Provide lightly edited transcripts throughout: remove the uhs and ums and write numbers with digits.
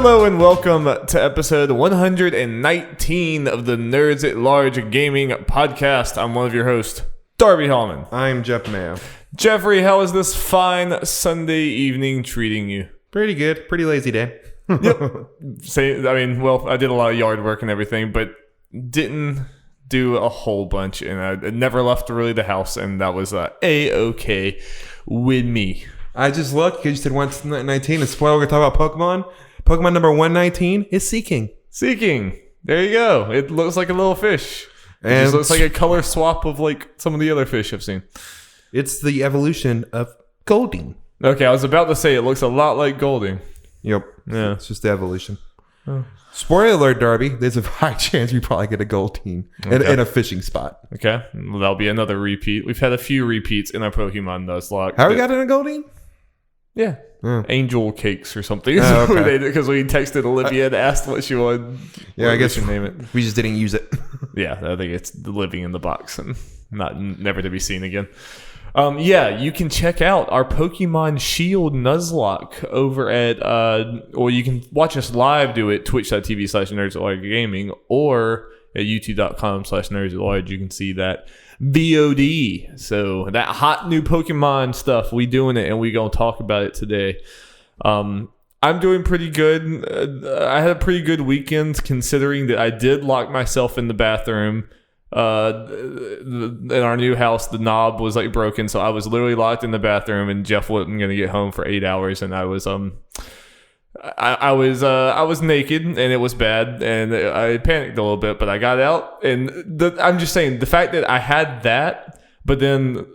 Hello and welcome to episode 119 of the Nerds at Large Gaming Podcast. I'm one of your hosts, Darby Hallman. I'm Jeff Mayo. Jeffrey, how is this fine Sunday evening treating you? Pretty good. Pretty lazy day. Yep. I did a lot of yard work and everything, but didn't do a whole bunch, and I never left really the house, and that was A-okay with me. I just looked because you said 119, and spoiler, we're going to talk about Pokemon. Pokemon number 119 is Seeking. Seeking. There you go. It looks like a little fish. It And just looks like a color swap of like some of the other fish I've seen. it's the evolution of Goldeen. Okay, I was about to say it looks a lot like Golding. Yep. Yeah. It's just the evolution. Oh. Spoiler alert, Darby. There's a high chance we probably get a Goldeen in a fishing spot. Okay, well, that'll be another repeat. We've had a few repeats in our Pokemon Nuzlocke. How we got in a Goldeen? Yeah. Oh. Angel cakes or something. Oh, okay. Because we texted Olivia and asked what she wanted. Yeah, I guess we should name it. We just didn't use it. Yeah, I think it's living in the box and never to be seen again. You can check out our Pokemon Shield Nuzlocke over at, or you can watch us live do it, twitch.tv/nerdsatlargegaming, or at youtube.com/nerdsatlarge. You can see that VOD. So that hot new Pokemon stuff, we doing it, and we gonna talk about it today. I'm doing pretty good. I had a pretty good weekend considering that I did lock myself in the bathroom. In our new house, the knob was like broken, so I was literally locked in the bathroom, and Jeff wasn't gonna get home for 8 hours, and I was I was naked, and it was bad, and I panicked a little bit, but I got out, and I'm just saying the fact that I had that, but then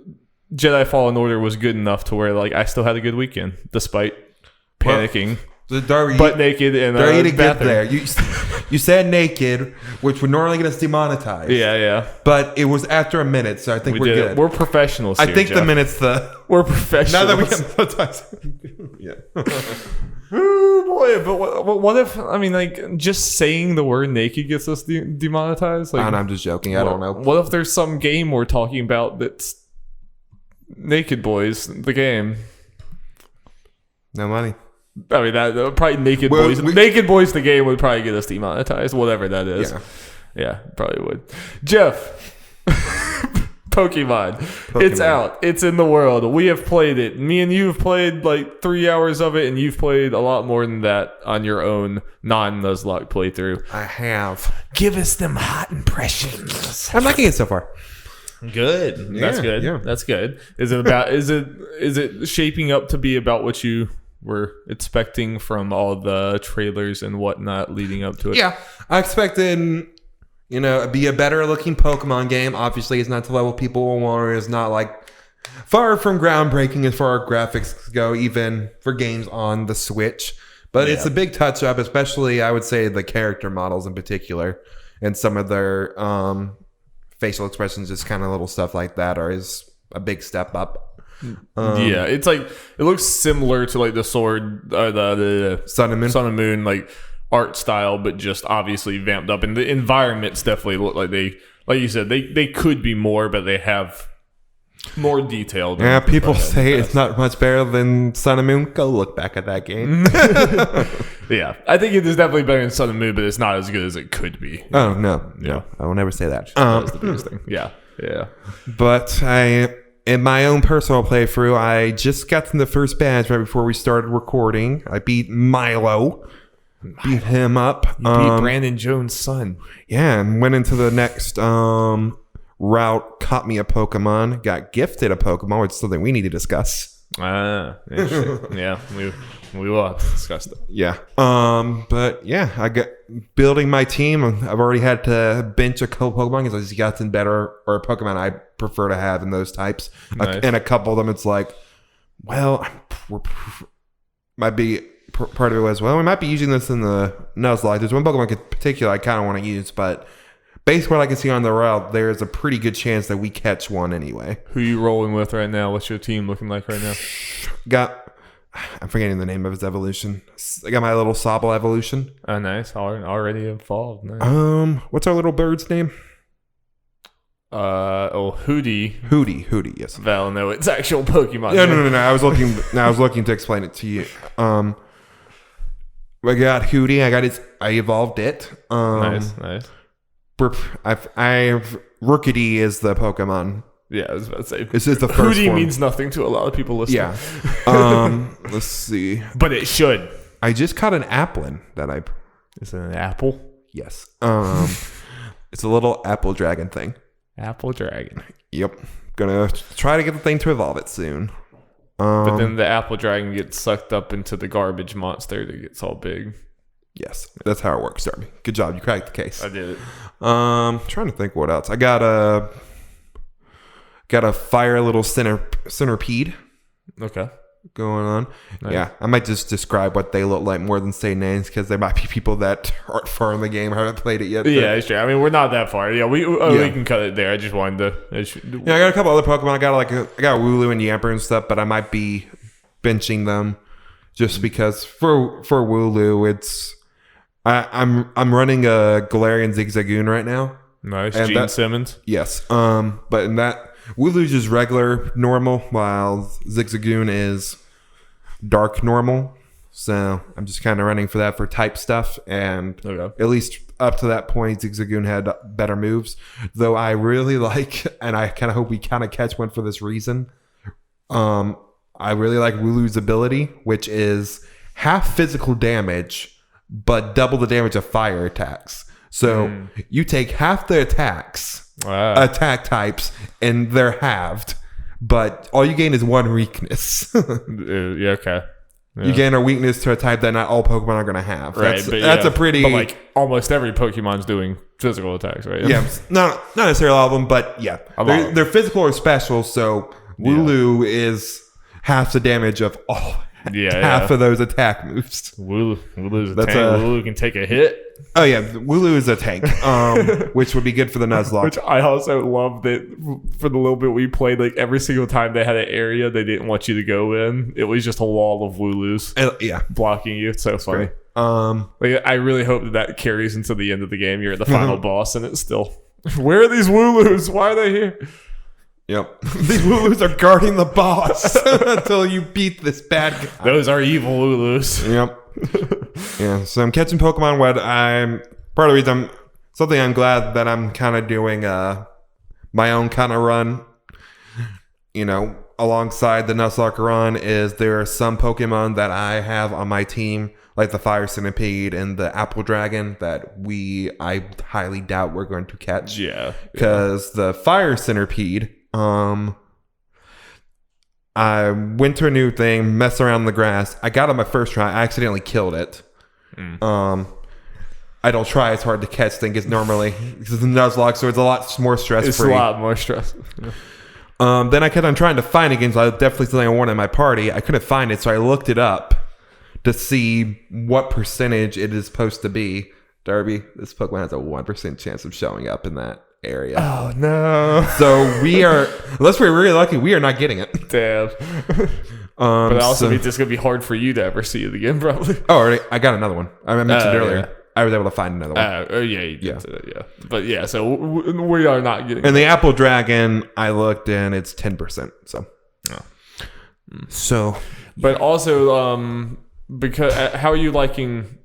Jedi Fallen Order was good enough to where like I still had a good weekend despite panicking. Well, Darby, butt naked in a bathroom. There. You said naked, which would normally get us demonetized. Yeah. But it was after a minute, so I think we're did good. it. We're professionals I here, think Jeff. the minute's We're professionals. now that we get monetized. Yeah. Oh boy, but what if, I mean, like, just saying the word naked gets us demonetized? Like, I'm just joking. I don't know. What if there's some game we're talking about that's Naked Boys, the game? No money. I mean, that probably Naked Boys. Naked Boys, the game would probably get us demonetized, whatever that is. Yeah, probably would. Jeff, Pokemon. It's out. It's in the world. We have played it. Me and you have played like 3 hours of it, and you've played a lot more than that on your own non-Nuzlocke playthrough. I have. Give us them hot impressions. I'm liking it so far. Good. That's good. Yeah. That's good. Is it about? Is it shaping up to be about what you were expecting from all the trailers and whatnot leading up to it? Yeah, I expected, be a better looking Pokemon game. Obviously, it's not to level people want. It's not like far from groundbreaking as far as graphics go, even for games on the Switch. But it's a big touch up, especially I would say the character models in particular, and some of their facial expressions, just kind of little stuff like that, is a big step up. It's like it looks similar to like the Sword, the Sun and Moon, like art style, but just obviously vamped up. And the environments definitely look like like you said, they could be more, but they have more detail. Yeah, people say it's not much better than Sun and Moon. Go look back at that game. Yeah, I think it is definitely better than Sun and Moon, but it's not as good as it could be. Oh no, Yeah, I will never say that. that's the biggest thing. Yeah. But in my own personal playthrough, I just got to the first badge right before we started recording. I beat Milo. Beat him up. You beat Brandon Jones' son. Yeah, and went into the next route, caught me a Pokemon, got gifted a Pokemon, which is something we need to discuss. Interesting. Yeah, we will have to discuss that. Yeah. But yeah, I got building my team. I've already had to bench a couple Pokemon because I just gotten better, or Pokemon I prefer to have in those types. Nice. And a couple of them, it's like, well, might be part of it as well. We might be using this in the Nuzlocke. There's one Pokemon in particular I kind of want to use, but based on what I can see on the route, there's a pretty good chance that we catch one anyway. Who are you rolling with right now? What's your team looking like right now? I'm forgetting the name of his evolution. I got my little Sobble evolution. Oh, nice. Already involved. Nice. What's our little bird's name? Hootie, yes. Val, no, it's actual Pokemon. No. I was looking to explain it to you. I got Hootie. I evolved it. Nice. I've Rookity is the Pokemon. Yeah, I was about to say. This is the first Hootie form. means nothing to a lot of people listening. Yeah. Let's see. But it should. I just caught an Applin that I. Is it an apple? Yes. It's a little apple dragon thing. Apple dragon. Yep. Gonna try to get the thing to evolve it soon. But then the apple dragon gets sucked up into the garbage monster that gets all big. Yes, that's how it works, Darby. Good job. You cracked the case. I did it. Trying to think what else. I got a fire little centipede. Okay. Going on. Nice. Yeah, I might just describe what they look like more than say names because there might be people that aren't far in the game haven't played it yet. Yeah, it's true. I mean, we're not that far. Yeah, we can cut it there. I just wanted to. Yeah, I got a couple other Pokemon. I got Wooloo and Yamper and stuff, but I might be benching them just because for Wooloo, it's I'm running a Galarian Zigzagoon right now. Nice, and Gene Simmons. Yes, but in that. Wooloo's just regular normal, while Zigzagoon is dark normal. So I'm just kind of running for that for type stuff. And at least up to that point, Zigzagoon had better moves. Though I really like, and I kind of hope we kind of catch one for this reason. I really like Wooloo's ability, which is half physical damage, but double the damage of fire attacks. So you take half the attacks. Attack types and they're halved, but all you gain is one weakness. Yeah, okay. Yeah. You gain a weakness to a type that not all Pokemon are going to have. Right, that's a pretty. But like almost every Pokemon's doing physical attacks, right? Yeah, not necessarily all of them, but yeah, they're physical or special. So Wooloo is half the damage of all. Half of those attack moves. Wooloo's a tank. Wooloo can take a hit. Oh yeah, Wooloo is a tank, which would be good for the Nuzlocke. Which I also love that for the little bit we played, like every single time they had an area they didn't want you to go in, it was just a wall of Wooloos blocking you. It's so funny. Like, I really hope that carries into the end of the game. You're at the final boss and it's still, where are these Wooloos? Why are they here? Yep. These Wooloos are guarding the boss until you beat this bad guy. Those are evil Wooloos. Yep. Yeah, so I'm catching Pokemon. Part of the reason I'm glad that I'm kind of doing my own kind of run, alongside the Nuzlocke run, is there are some Pokemon that I have on my team, like the Fire Centipede and the Apple Dragon, that I highly doubt we're going to catch. Yeah. Because the Fire Centipede, I went to a new thing, messed around in the grass. I got it on my first try. I accidentally killed it. I don't try as hard to catch things as normally because it's a Nuzlocke, so it's a lot more stress-free. It's a lot more stress. Then I kept on trying to find it again, so I definitely still had one in my party. I couldn't find it, so I looked it up to see what percentage it is supposed to be. Darby, this Pokemon has a 1% chance of showing up in that area. Oh no. So unless we're really lucky, we are not getting it. Damn. But it also means it's going to be hard for you to ever see it again, probably. Oh, I got another one. I mentioned earlier. Yeah. I was able to find another one. Yeah. But yeah, so we are not getting And the Apple Dragon, I looked and it's 10%. So. But also, because how are you liking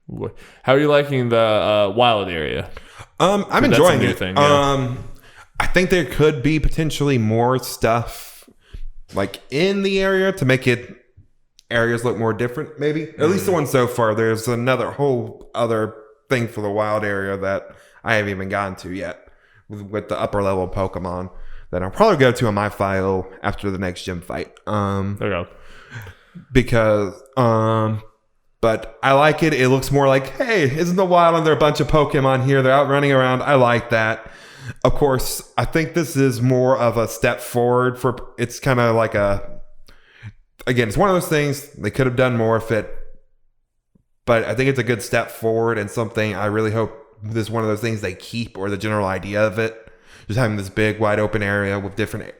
the wild area? I'm enjoying it. Thing, yeah. I think there could be potentially more stuff like in the area to make areas look more different. Maybe at least the one so far. There's another whole other thing for the wild area that I haven't even gotten to yet with the upper level Pokemon that I'll probably go to in my file after the next gym fight. Okay. Because but I like it. It looks more like, hey, isn't the wild and there are a bunch of Pokemon here? They're out running around. I like that. Of course, I think this is more of a step forward it's kind of like it's one of those things they could have done more with it, but I think it's a good step forward and something I really hope this is one of those things they keep, or the general idea of it. Just having this big wide open area with different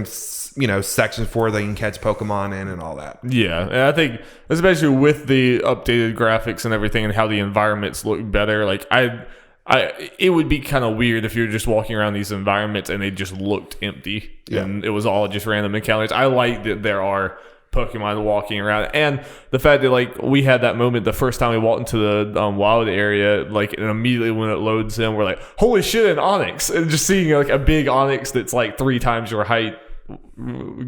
sections for they can catch Pokemon in and all that. Yeah, and I think especially with the updated graphics and everything and how the environments look better, like it would be kind of weird if you're just walking around these environments and they just looked empty and it was all just random encounters. I like that there are Pokemon walking around, and the fact that like we had that moment the first time we walked into the wild area, like, and immediately when it loads in, we're like, holy shit, an Onix, and just seeing like a big Onix that's like 3 times your height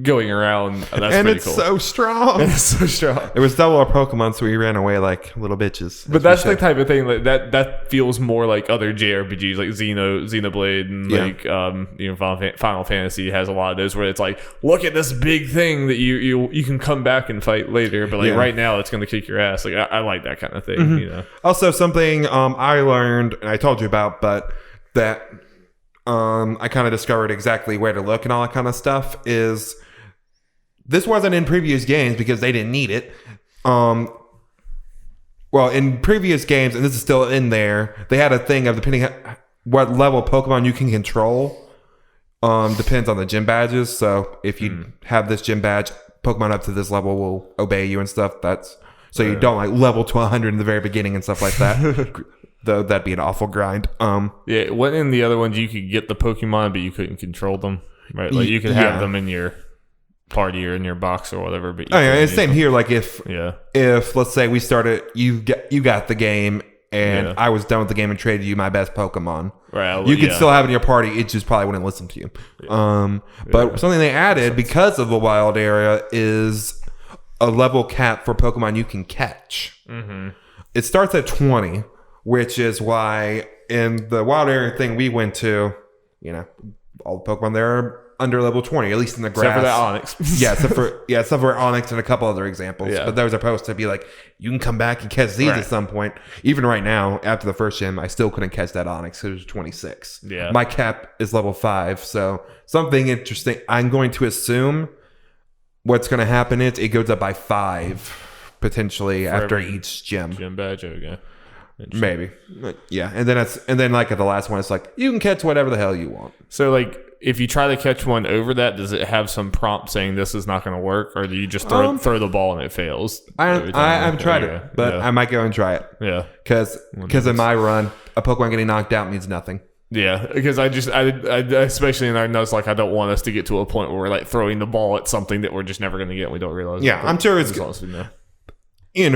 going around. That's and pretty it's cool. so strong. It's so strong. It was double our Pokemon, so we ran away like little bitches. But that's the type of thing that feels more like other JRPGs, like Xenoblade, and like Final Fantasy has a lot of those where it's like, look at this big thing that you can come back and fight later, but like right now it's gonna kick your ass. Like I like that kind of thing. You know. Also, something I learned and I told you about, but that I kind of discovered exactly where to look and all that kind of stuff is this wasn't in previous games because they didn't need it. Well, in previous games, and this is still in there, they had a thing of depending what level Pokemon you can control depends on the gym badges. So if you have this gym badge, Pokemon up to this level will obey you and stuff. So you don't like level to 100 in the very beginning and stuff like that. Though that'd be an awful grind. Yeah, what in the other ones you could get the Pokemon, but you couldn't control them, right? Like you could have them in your party or in your box or whatever. But it's same here. Like if let's say we started, you got the game, and I was done with the game and traded you my best Pokemon. Right, you could still have it in your party. It just probably wouldn't listen to you. But something they added because of the wild area is a level cap for Pokemon you can catch. Mm-hmm. It starts at 20. Which is why in the wild area thing we went to, all the Pokemon there are under level 20, at least in the grass. Except for the Onix. except for Onix and a couple other examples. Yeah. But those are supposed to be like, you can come back and catch these at some point. Even right now, after the first gym, I still couldn't catch that Onix because it was 26. Yeah. My cap is level 5. So something interesting. I'm going to assume what's going to happen is it goes up by 5 potentially for after each gym. Gym badge, okay. Maybe. Yeah. And then like at the last one, it's like, you can catch whatever the hell you want. So like, if you try to catch one over that, does it have some prompt saying this is not going to work? Or do you just throw the ball and it fails? I've tried it, but I might go and try it. Yeah. Because in my run, a Pokemon getting knocked out means nothing. Yeah, because I especially in our Nuzlocke, I don't want us to get to a point where we're like throwing the ball at something that we're just never going to get and we don't realize. Yeah, I'm sure it's good.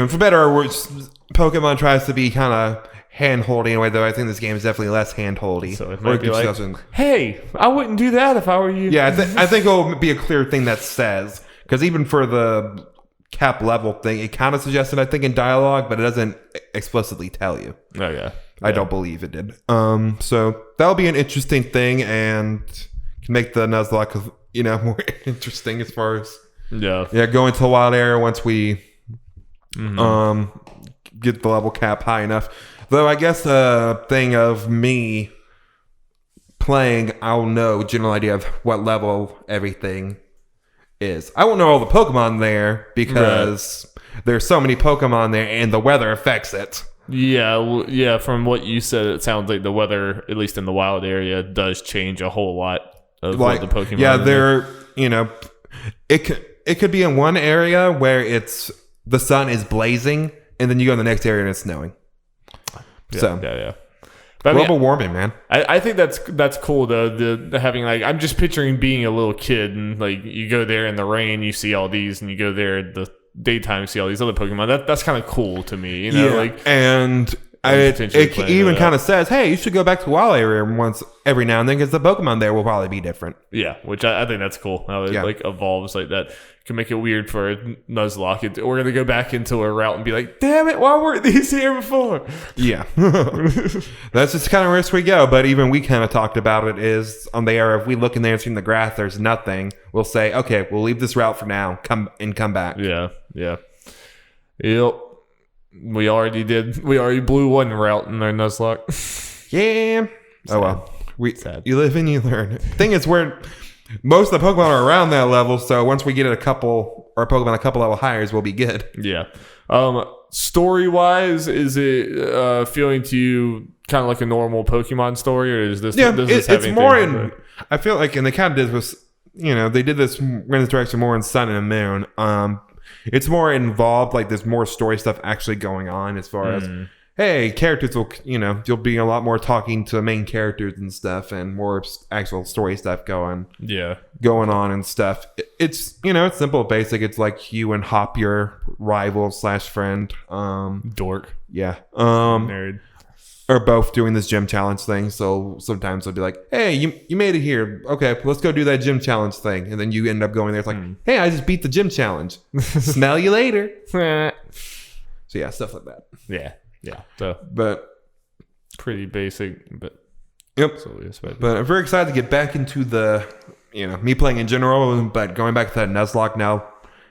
For better or worse, Pokemon tries to be kind of hand-holdy in a way, though I think this game is definitely less hand-holdy. So it might be like, hey, I wouldn't do that if I were you. Yeah, I think it will be a clear thing that says, because even for the cap level thing, it kind of suggested, I think, in dialogue, but it doesn't explicitly tell you. Oh, yeah. I don't believe it did. So that'll be an interesting thing and can make the Nuzlocke, more interesting as far as going to the wild area once we get the level cap high enough. Though I guess the thing of me playing, I'll know general idea of what level everything is. I won't know all the Pokemon there because there's so many Pokemon there and the weather affects it. Yeah. From what you said, it sounds like the weather, at least in the wild area, does change a whole lot of what the Pokemon. Yeah, it could be in one area where the sun is blazing, and then you go in the next area and it's snowing. Yeah. But global warming, man. I think that's cool though. The having like, I'm just picturing being a little kid and like you go there in the rain, you see all these, and you go there in the daytime, you see all these other Pokemon. That's kind of cool to me, and it even kind of says, hey, you should go back to the wild area once every now and then because the Pokemon there will probably be different. Yeah, which I think that's cool. How it like evolves like that. Can make it weird for Nuzlocke. We're gonna go back into a route and be like, damn it, why weren't these here before? Yeah. That's just kind of risk we go. But even we kind of talked about it is on the area, if we look in there and see in the grass there's nothing, we'll say, okay, we'll leave this route for now. Come back. Yeah. Yep. We already blew one route in our Nuzlocke. Yeah. Sad. Oh well. You live and you learn. Thing is, most of the Pokemon are around that level, so once we get a couple level higher, we'll be good. Yeah. Story-wise, is it feeling to you kind of like a normal Pokemon story, or is this? Yeah, it's more in. I feel like, and they kind of did was, they did this in this direction more in Sun and Moon. It's more involved. Like there's more story stuff actually going on as far as hey, characters will, you'll be a lot more talking to main characters and stuff, and more actual story stuff going on and stuff. It's, it's simple, basic. It's like you and Hop, your rival / friend, dork, nerd, are both doing this gym challenge thing. So sometimes they'll be like, hey, you made it here. Okay, let's go do that gym challenge thing. And then you end up going there. It's like, hey, I just beat the gym challenge. Smell you later. So yeah, stuff like that. Yeah. So, but pretty basic, but yep. But I'm very excited to get back into the, me playing in general, but going back to that Nuzlocke now,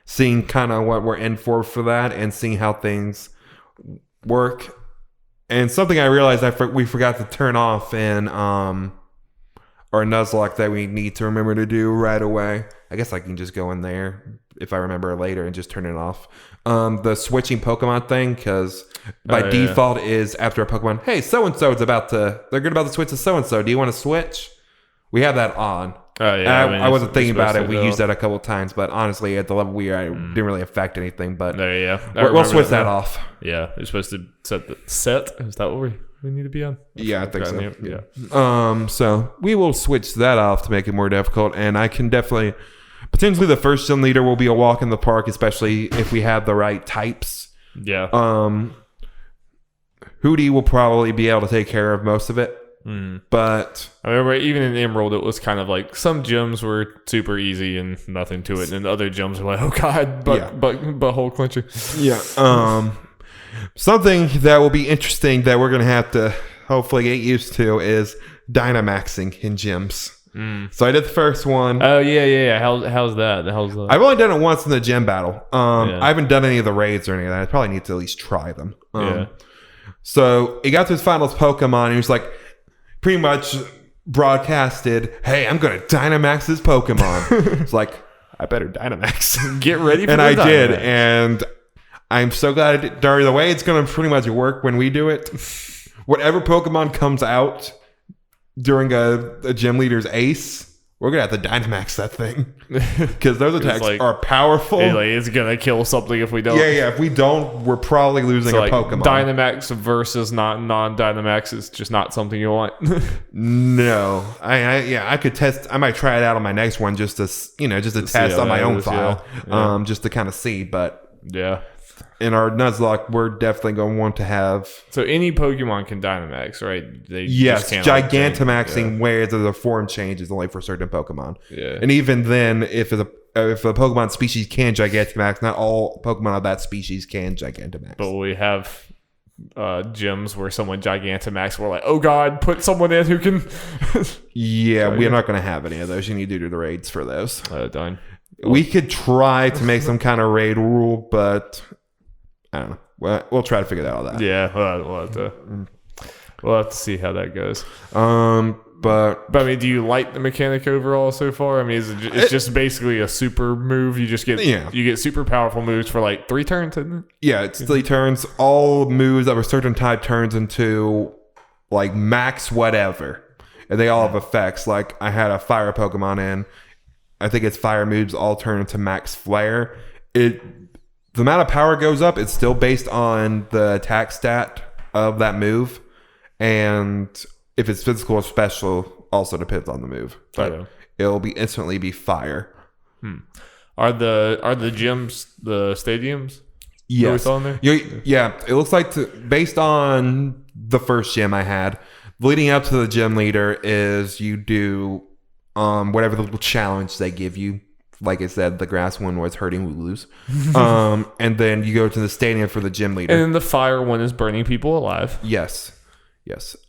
seeing kind of what we're in for that, and seeing how things work. And something I realized we forgot to turn off in our Nuzlocke that we need to remember to do right away. I guess I can just go in there if I remember later and just turn it off. The switching Pokemon thing, because by default is after a Pokemon, hey, so-and-so is they're good about to switch to so-and-so. Do you want to switch? We have that on. I wasn't thinking about it. We used that a couple times, but honestly, at the level we are, it didn't really affect anything. But we'll switch that off. Yeah, you're supposed to set. Is that what we need to be on? Yeah, I think so. Yeah. So we will switch that off to make it more difficult, and I can definitely potentially the first gym leader will be a walk in the park, especially if we have the right types. Yeah. Hootie will probably be able to take care of most of it. But I remember even in Emerald, it was kind of like some gyms were super easy and nothing to it, and then other gyms were like, oh god, butthole clencher. Yeah. Something that will be interesting that we're gonna have to hopefully get used to is Dynamaxing in gyms. So I did the first one. Oh yeah. How's that? I've only done it once in the gym battle. I haven't done any of the raids or any of that. I probably need to at least try them. So he got to his finals Pokemon, and he was like, pretty much broadcasted, hey, I'm gonna Dynamax this Pokemon. It's like, I better Dynamax. Get ready for and I did, and I'm so glad the way it's gonna pretty much work when we do it. Whatever Pokemon comes out during a gym leader's ace, we're gonna have to Dynamax that thing. Because those attacks are powerful. It's gonna kill something if we don't. Yeah. If we don't, we're probably losing a Pokemon. Dynamax versus non-Dynamax is just not something you want. No. I could test. I might try it out on my next one just to test on my own file. Yeah. Just to kind of see. But yeah. In our Nuzlocke, we're definitely going to want to have... So any Pokemon can Dynamax, right? Yes, Gigantamaxing where the form change is only for certain Pokemon. Yeah. And even then, if a Pokemon species can Gigantamax, not all Pokemon of that species can Gigantamax. But we have gyms where someone Gigantamax, we're like, oh god, put someone in who can... We're not going to have any of those. You need to do the raids for those. Darn. We could try to make some kind of raid rule, but... I don't know. We'll try to figure that all out. Yeah, we'll have to see how that goes. But I mean, do you like the mechanic overall so far? I mean, it's just basically a super move. You just get you get super powerful moves for like 3 turns, isn't it? Yeah, it's 3 turns. All moves of a certain type turns into like max whatever, and they all have effects. Like I had a fire Pokemon in. I think its fire moves all turn into max flare. The amount of power goes up. It's still based on the attack stat of that move. And if it's physical or special, also depends on the move. But it'll instantly be fire. Are the gyms the stadiums? Yes. On there? Yeah. It looks like based on the first gym I had, leading up to the gym leader is you do whatever the little challenge they give you. Like I said, the grass one was hurting Wooloos. And then you go to the stadium for the gym leader. And then the fire one is burning people alive. Yes.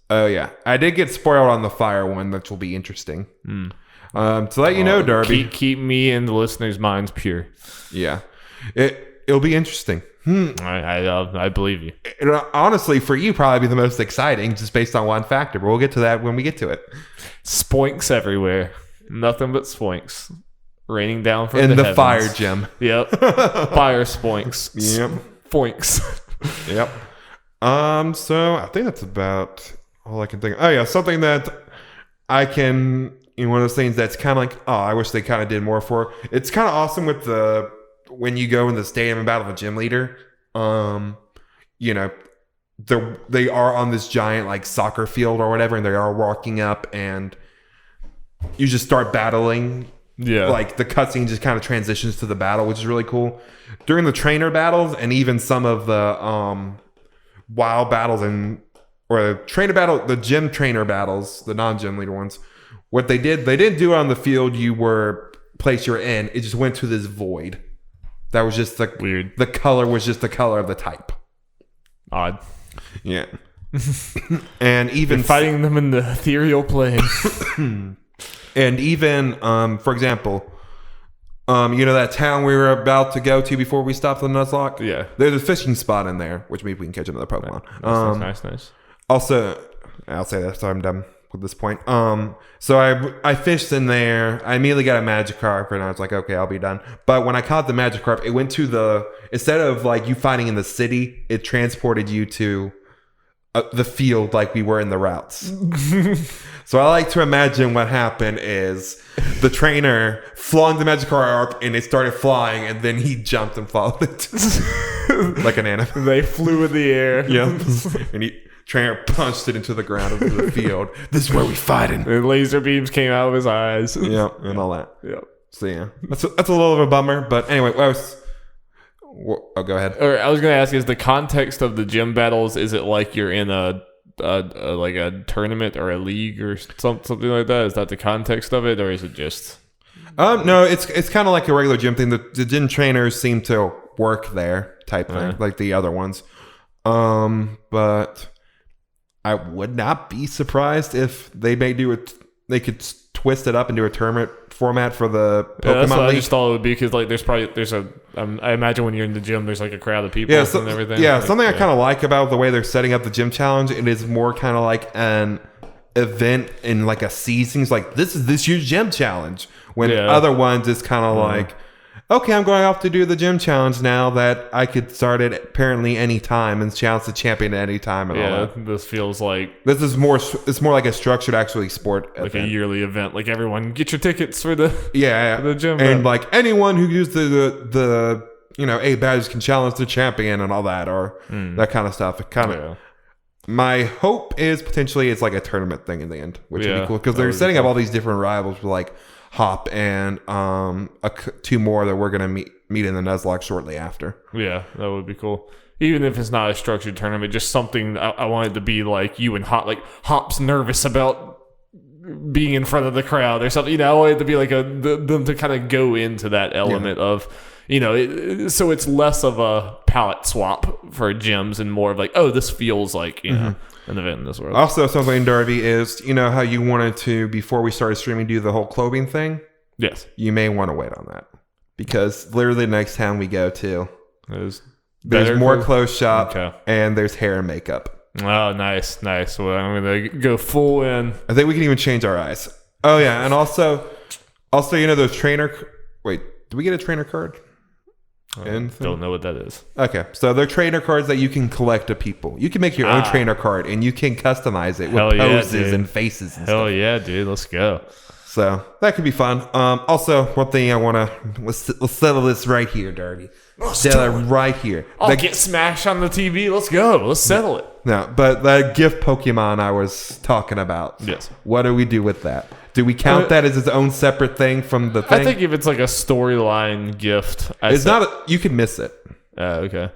Oh, yeah. I did get spoiled on the fire one, which will be interesting. To let you know, Darby. Keep me and the listeners' minds pure. Yeah. It'll be interesting. I believe you. It'll, honestly, for you, probably be the most exciting just based on one factor. But we'll get to that when we get to it. Spoinks everywhere. Nothing but spoinks. Raining down from in the heavens. Fire gym. Yep. Fire spoinks. Yep. Foinks. Yep. So I think that's about all I can think of. Oh yeah, something that I can, one of those things that's kind of like, I wish they kind of did more for. It's kind of awesome with when you go in the stadium and battle the gym leader. they are on this giant like soccer field or whatever, and they are walking up, and you just start battling. Yeah. Like the cutscene just kind of transitions to the battle, which is really cool. During the trainer battles and even some of the WoW battles the gym trainer battles, the non-gym leader ones, what they didn't do it on the field you were in. It just went to this void. That was just weird. The color was just the color of the type. Odd. Yeah. And even fighting them in the ethereal plane. And even, for example, that town we were about to go to before we stopped the Nuzlocke? Yeah. There's a fishing spot in there, which maybe we can catch another Pokemon. Nice. Also, I'll say that so I'm done with this point. So I fished in there. I immediately got a Magikarp, and I was like, okay, I'll be done. But when I caught the Magikarp, it went to instead of like you fighting in the city, it transported you to the field like we were in the routes. So I like to imagine what happened is the trainer flung the Magikarp and it started flying, and then he jumped and followed it like an animal. They flew in the air. Yeah, and trainer punched it into the ground of the field. This is where we fighting. And laser beams came out of his eyes. Yeah, and all that. Yeah. So yeah, that's a little of a bummer. But anyway, go ahead. Or I was going to ask: is the context of the gym battles? Is it like you're in a tournament or a league or something like that? Is that the context of it, or is it just? No, it's kind of like a regular gym thing. The gym trainers seem to work there, type thing, like the other ones. But I would not be surprised if they may do it. They could twist it up and do a tournament format for the Pokemon that's what League. I just thought it would be, because like I imagine when you're in the gym, there's like a crowd of people and everything. Yeah, something I kind of like about the way they're setting up the gym challenge. It is more kind of like an event in like a season. It's like this is this year's gym challenge. When other ones is kind of like, okay, I'm going off to do the gym challenge now that I could start it apparently any time and challenge the champion at any time. And all that. This feels like this is more. It's more like a structured actually sport, like event. a yearly event. Like everyone, get your tickets for the the gym, and like anyone who used the 8 badges can challenge the champion and all that, or that kind of stuff. It kind of. My hope is potentially it's like a tournament thing in the end, which would be cool because they're setting up all these different rivals with like Hop and 2 more that we're gonna meet in the Nuzlocke shortly after. Yeah, that would be cool. Even if it's not a structured tournament, just something I want it to be like you and Hop. Like Hop's nervous about being in front of the crowd or something. I want it to be like them to kind of go into that element of. So it's less of a palette swap for gyms and more of like, oh, this feels like an event in this world. Also, something, Darby, is how you wanted to, before we started streaming, do the whole clothing thing? Yes. You may want to wait on that. Because literally the next town we go to, there's more clothes shop and there's hair and makeup. Oh, nice. Well, I'm going to go full in. I think we can even change our eyes. Oh, yeah. And also, those trainer... Wait, did we get a trainer card? Don't know what that is. Okay, so they're trainer cards that you can collect of people. You can make your own trainer card and you can customize it with poses and faces and stuff. Hell yeah, dude, let's go. So that could be fun. Also, one thing I want to let's settle this right here, Darby. Settle it right here. I'll get Smash on the TV. Let's go. Let's settle it. No, but the gift Pokemon I was talking about. Yes. What do we do with that? Do we count that as its own separate thing from the thing? I think if it's like a storyline gift, you can miss it. Okay.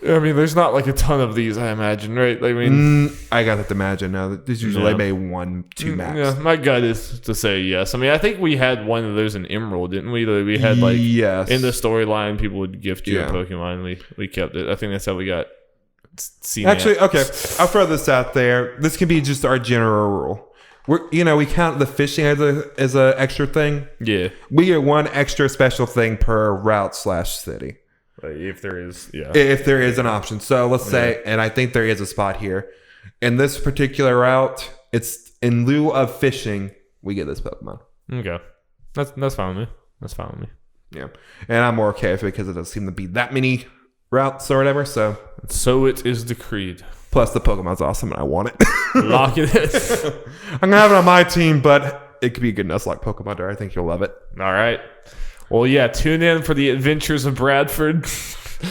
I mean, there's not like a ton of these, I imagine, right? I mean, I got to imagine now. There's usually maybe 1, 2 max. Yeah, my gut is to say yes. I mean, I think we had one of those in Emerald, didn't we? We had like in the storyline, people would gift you a Pokemon. We kept it. I think that's how we got seen. Actually, okay, I'll throw this out there. This can be just our general rule. We count the fishing as a extra thing. Yeah, we get 1 extra special thing per route/city. If there is, if there is an option. So let's say, and I think there is a spot here in this particular route. It's in lieu of fishing, we get this Pokemon. Okay, that's fine with me. That's fine with me. Yeah, and I'm more okay with it because it doesn't seem to be that many routes or whatever. So it is decreed. Plus, the Pokemon's awesome, and I want it. Lock it in. I'm gonna have it on my team, but it could be a good Nuzlocke Pokemon. I think you'll love it. All right. Well, yeah. Tune in for the adventures of Bradford.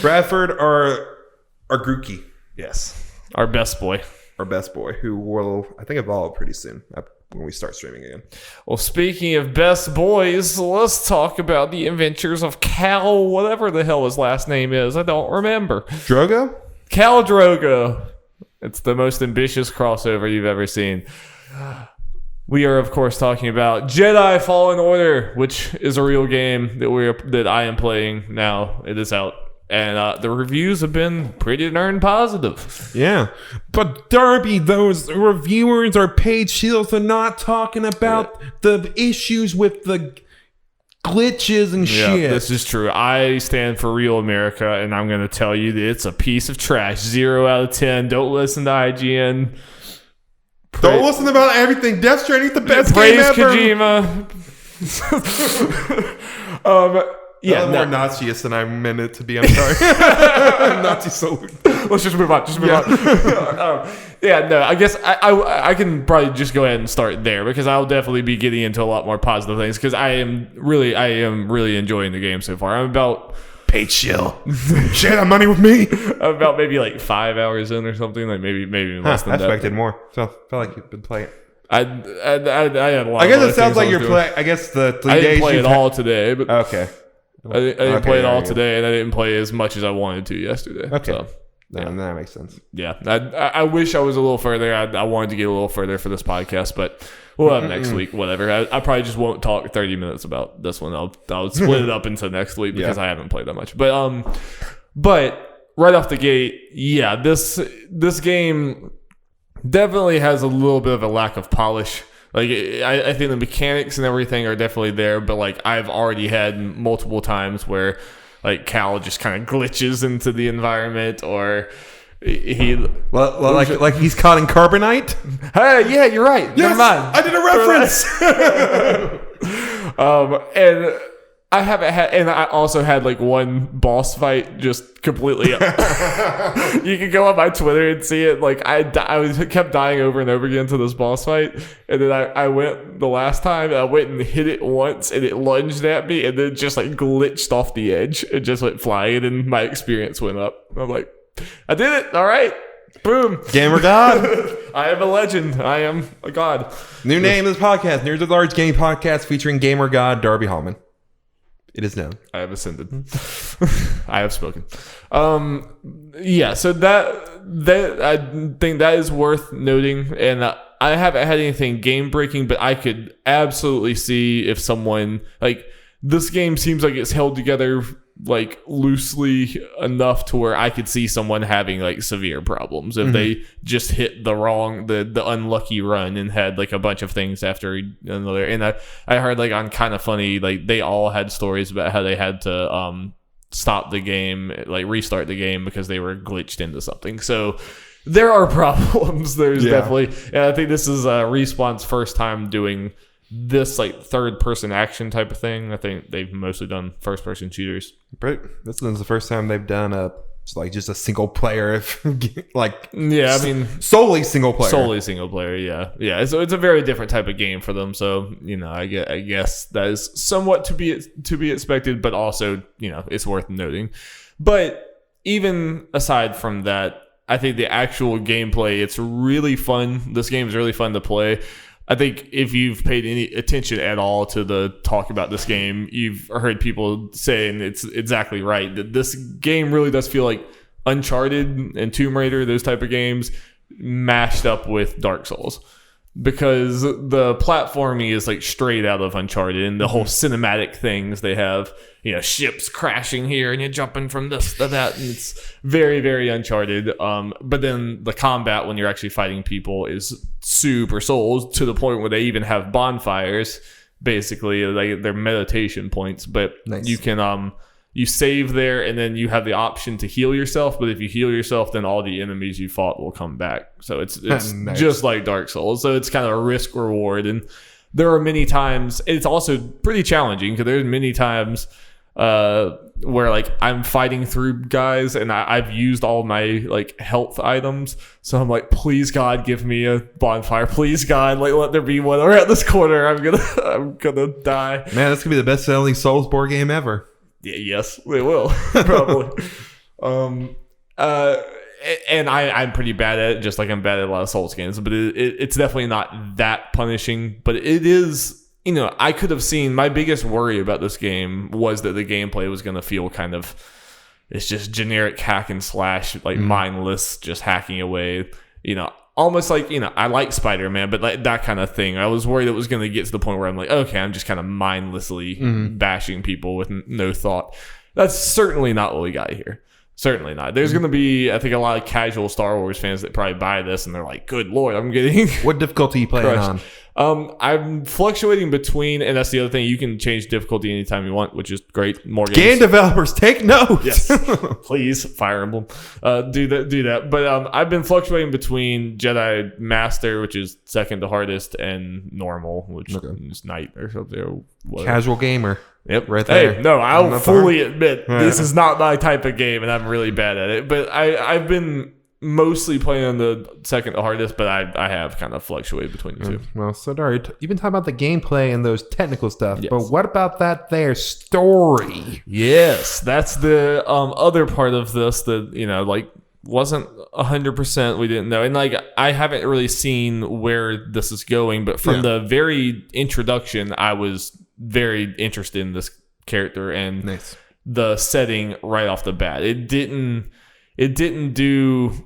Bradford or Grookey. Yes, our best boy. Our best boy, who will, I think, evolve pretty soon when we start streaming again. Well, speaking of best boys, let's talk about the adventures of Cal, whatever the hell his last name is. I don't remember. Drogo? Cal Drogo. It's the most ambitious crossover you've ever seen. We are, of course, talking about Jedi Fallen Order, which is a real game that I am playing now. It is out. And the reviews have been pretty darn positive. Yeah. But Darby, those reviewers are paid shields. They're not talking about the issues with the glitches and shit. Yeah, this is true. I stand for real America, and I'm going to tell you that it's a piece of trash. 0 out of 10. Don't listen to IGN. Don't listen about everything. Death Stranding's the best game ever. Praise Kojima. Yeah, more Naziist than I meant it to be. I'm sorry. Nazi salute. Let's just move on. I guess I can probably just go ahead and start there because I'll definitely be getting into a lot more positive things because I am really enjoying the game so far. I'm about paid shill. Share that money with me. I'm about maybe like 5 hours in or something, like maybe less than that. I expected more. So I felt like you've been playing. I had a lot. I guess it sounds like you're playing. I guess the 3 days I didn't play it all today, but okay. I didn't play it all today, and I didn't play as much as I wanted to yesterday. Okay. So, yeah, that makes sense. Yeah. I wish I was a little further. I wanted to get a little further for this podcast, but we'll have next week, whatever. I probably just won't talk 30 minutes about this one. I'll split it up into next week because I haven't played that much. But right off the gate, yeah, this game definitely has a little bit of a lack of polish. Like, I think the mechanics and everything are definitely there, but, like, I've already had multiple times where, like, Cal just kind of glitches into the environment or he... Like he's caught in carbonite? Hey, yeah, you're right. Yes, never mind. I did a reference! And I haven't had... And I also had, like, one boss fight just completely... You can go on my Twitter and see it. Like, I kept dying over and over again to this boss fight. And then I went the last time, and I went and hit it once, and it lunged at me, and then just, like, glitched off the edge. It just went flying, and my experience went up. I'm like, I did it. All right. Boom. Gamer God. I am a legend. I am a god. New name of this podcast. Near the Large Game Podcast featuring Gamer God Darby Hallman. It is known. I have ascended. I have spoken. Yeah, so that I think that is worth noting, and I haven't had anything game breaking, but I could absolutely see if someone like this game seems like it's held together like loosely enough to where I could see someone having like severe problems if they just hit the unlucky run and had like a bunch of things after another. And I heard like on Kind of Funny, like they all had stories about how they had to stop the game, like restart the game because they were glitched into something. So there are problems. There's definitely, and I think this is Respawn's first time doing this like third person action type of thing. I think they've mostly done first person shooters. But this is the first time they've done just a single player, solely single player. Yeah. So it's a very different type of game for them. So I guess that is somewhat to be expected, but also it's worth noting. But even aside from that, I think the actual gameplay, it's really fun. This game is really fun to play. I think if you've paid any attention at all to the talk about this game, you've heard people saying it's exactly right, that this game really does feel like Uncharted and Tomb Raider, those type of games, mashed up with Dark Souls. Because the platforming is like straight out of Uncharted, and the whole cinematic things they have, ships crashing here and you're jumping from this to that, and it's very, very Uncharted. But then the combat when you're actually fighting people is super Souls, to the point where they even have bonfires, basically, like they're meditation points. But nice. You can you save there, and then you have the option to heal yourself. But if you heal yourself, then all the enemies you fought will come back. So it's nice. Just like Dark Souls. So it's kind of a risk reward. And there are many times, it's also pretty challenging because there's many times where like I'm fighting through guys and I've used all my like health items. So I'm like, please God, give me a bonfire. Please God, like let there be one around this corner. I'm gonna die. Man, this could be the best selling Souls board game ever. Yeah, yes, they will probably. and I'm pretty bad at it, just like I'm bad at a lot of Souls games, but it's definitely not that punishing, but it is, I could have seen, my biggest worry about this game was that the gameplay was going to feel kind of, it's just generic hack and slash, like mindless, just hacking away, almost like, I like Spider-Man, but like that kind of thing. I was worried it was going to get to the point where I'm like, okay, I'm just kind of mindlessly bashing people with no thought. That's certainly not what we got here. Certainly not. There's going to be, I think, a lot of casual Star Wars fans that probably buy this and they're like, good Lord, I'm getting... What difficulty are you playing on? I'm fluctuating between, and that's the other thing, you can change difficulty anytime you want, which is great. More games. Game developers, take notes. Yes, please, Fire Emblem, do that. But I've been fluctuating between Jedi Master, which is second to hardest, and normal, which is Knight or something. Or casual gamer. Yep, right there. Hey, no, I'll fully admit this is not my type of game, and I'm really bad at it. But I've been mostly playing on the second to hardest, but I have kind of fluctuated between the two. Well, so Dari, you've been talking about the gameplay and those technical stuff, yes. But what about that there story? Yes, that's the other part of this that, wasn't 100%. We didn't know. And, I haven't really seen where this is going, but from the very introduction, I was very interested in this character and the setting right off the bat. It didn't do...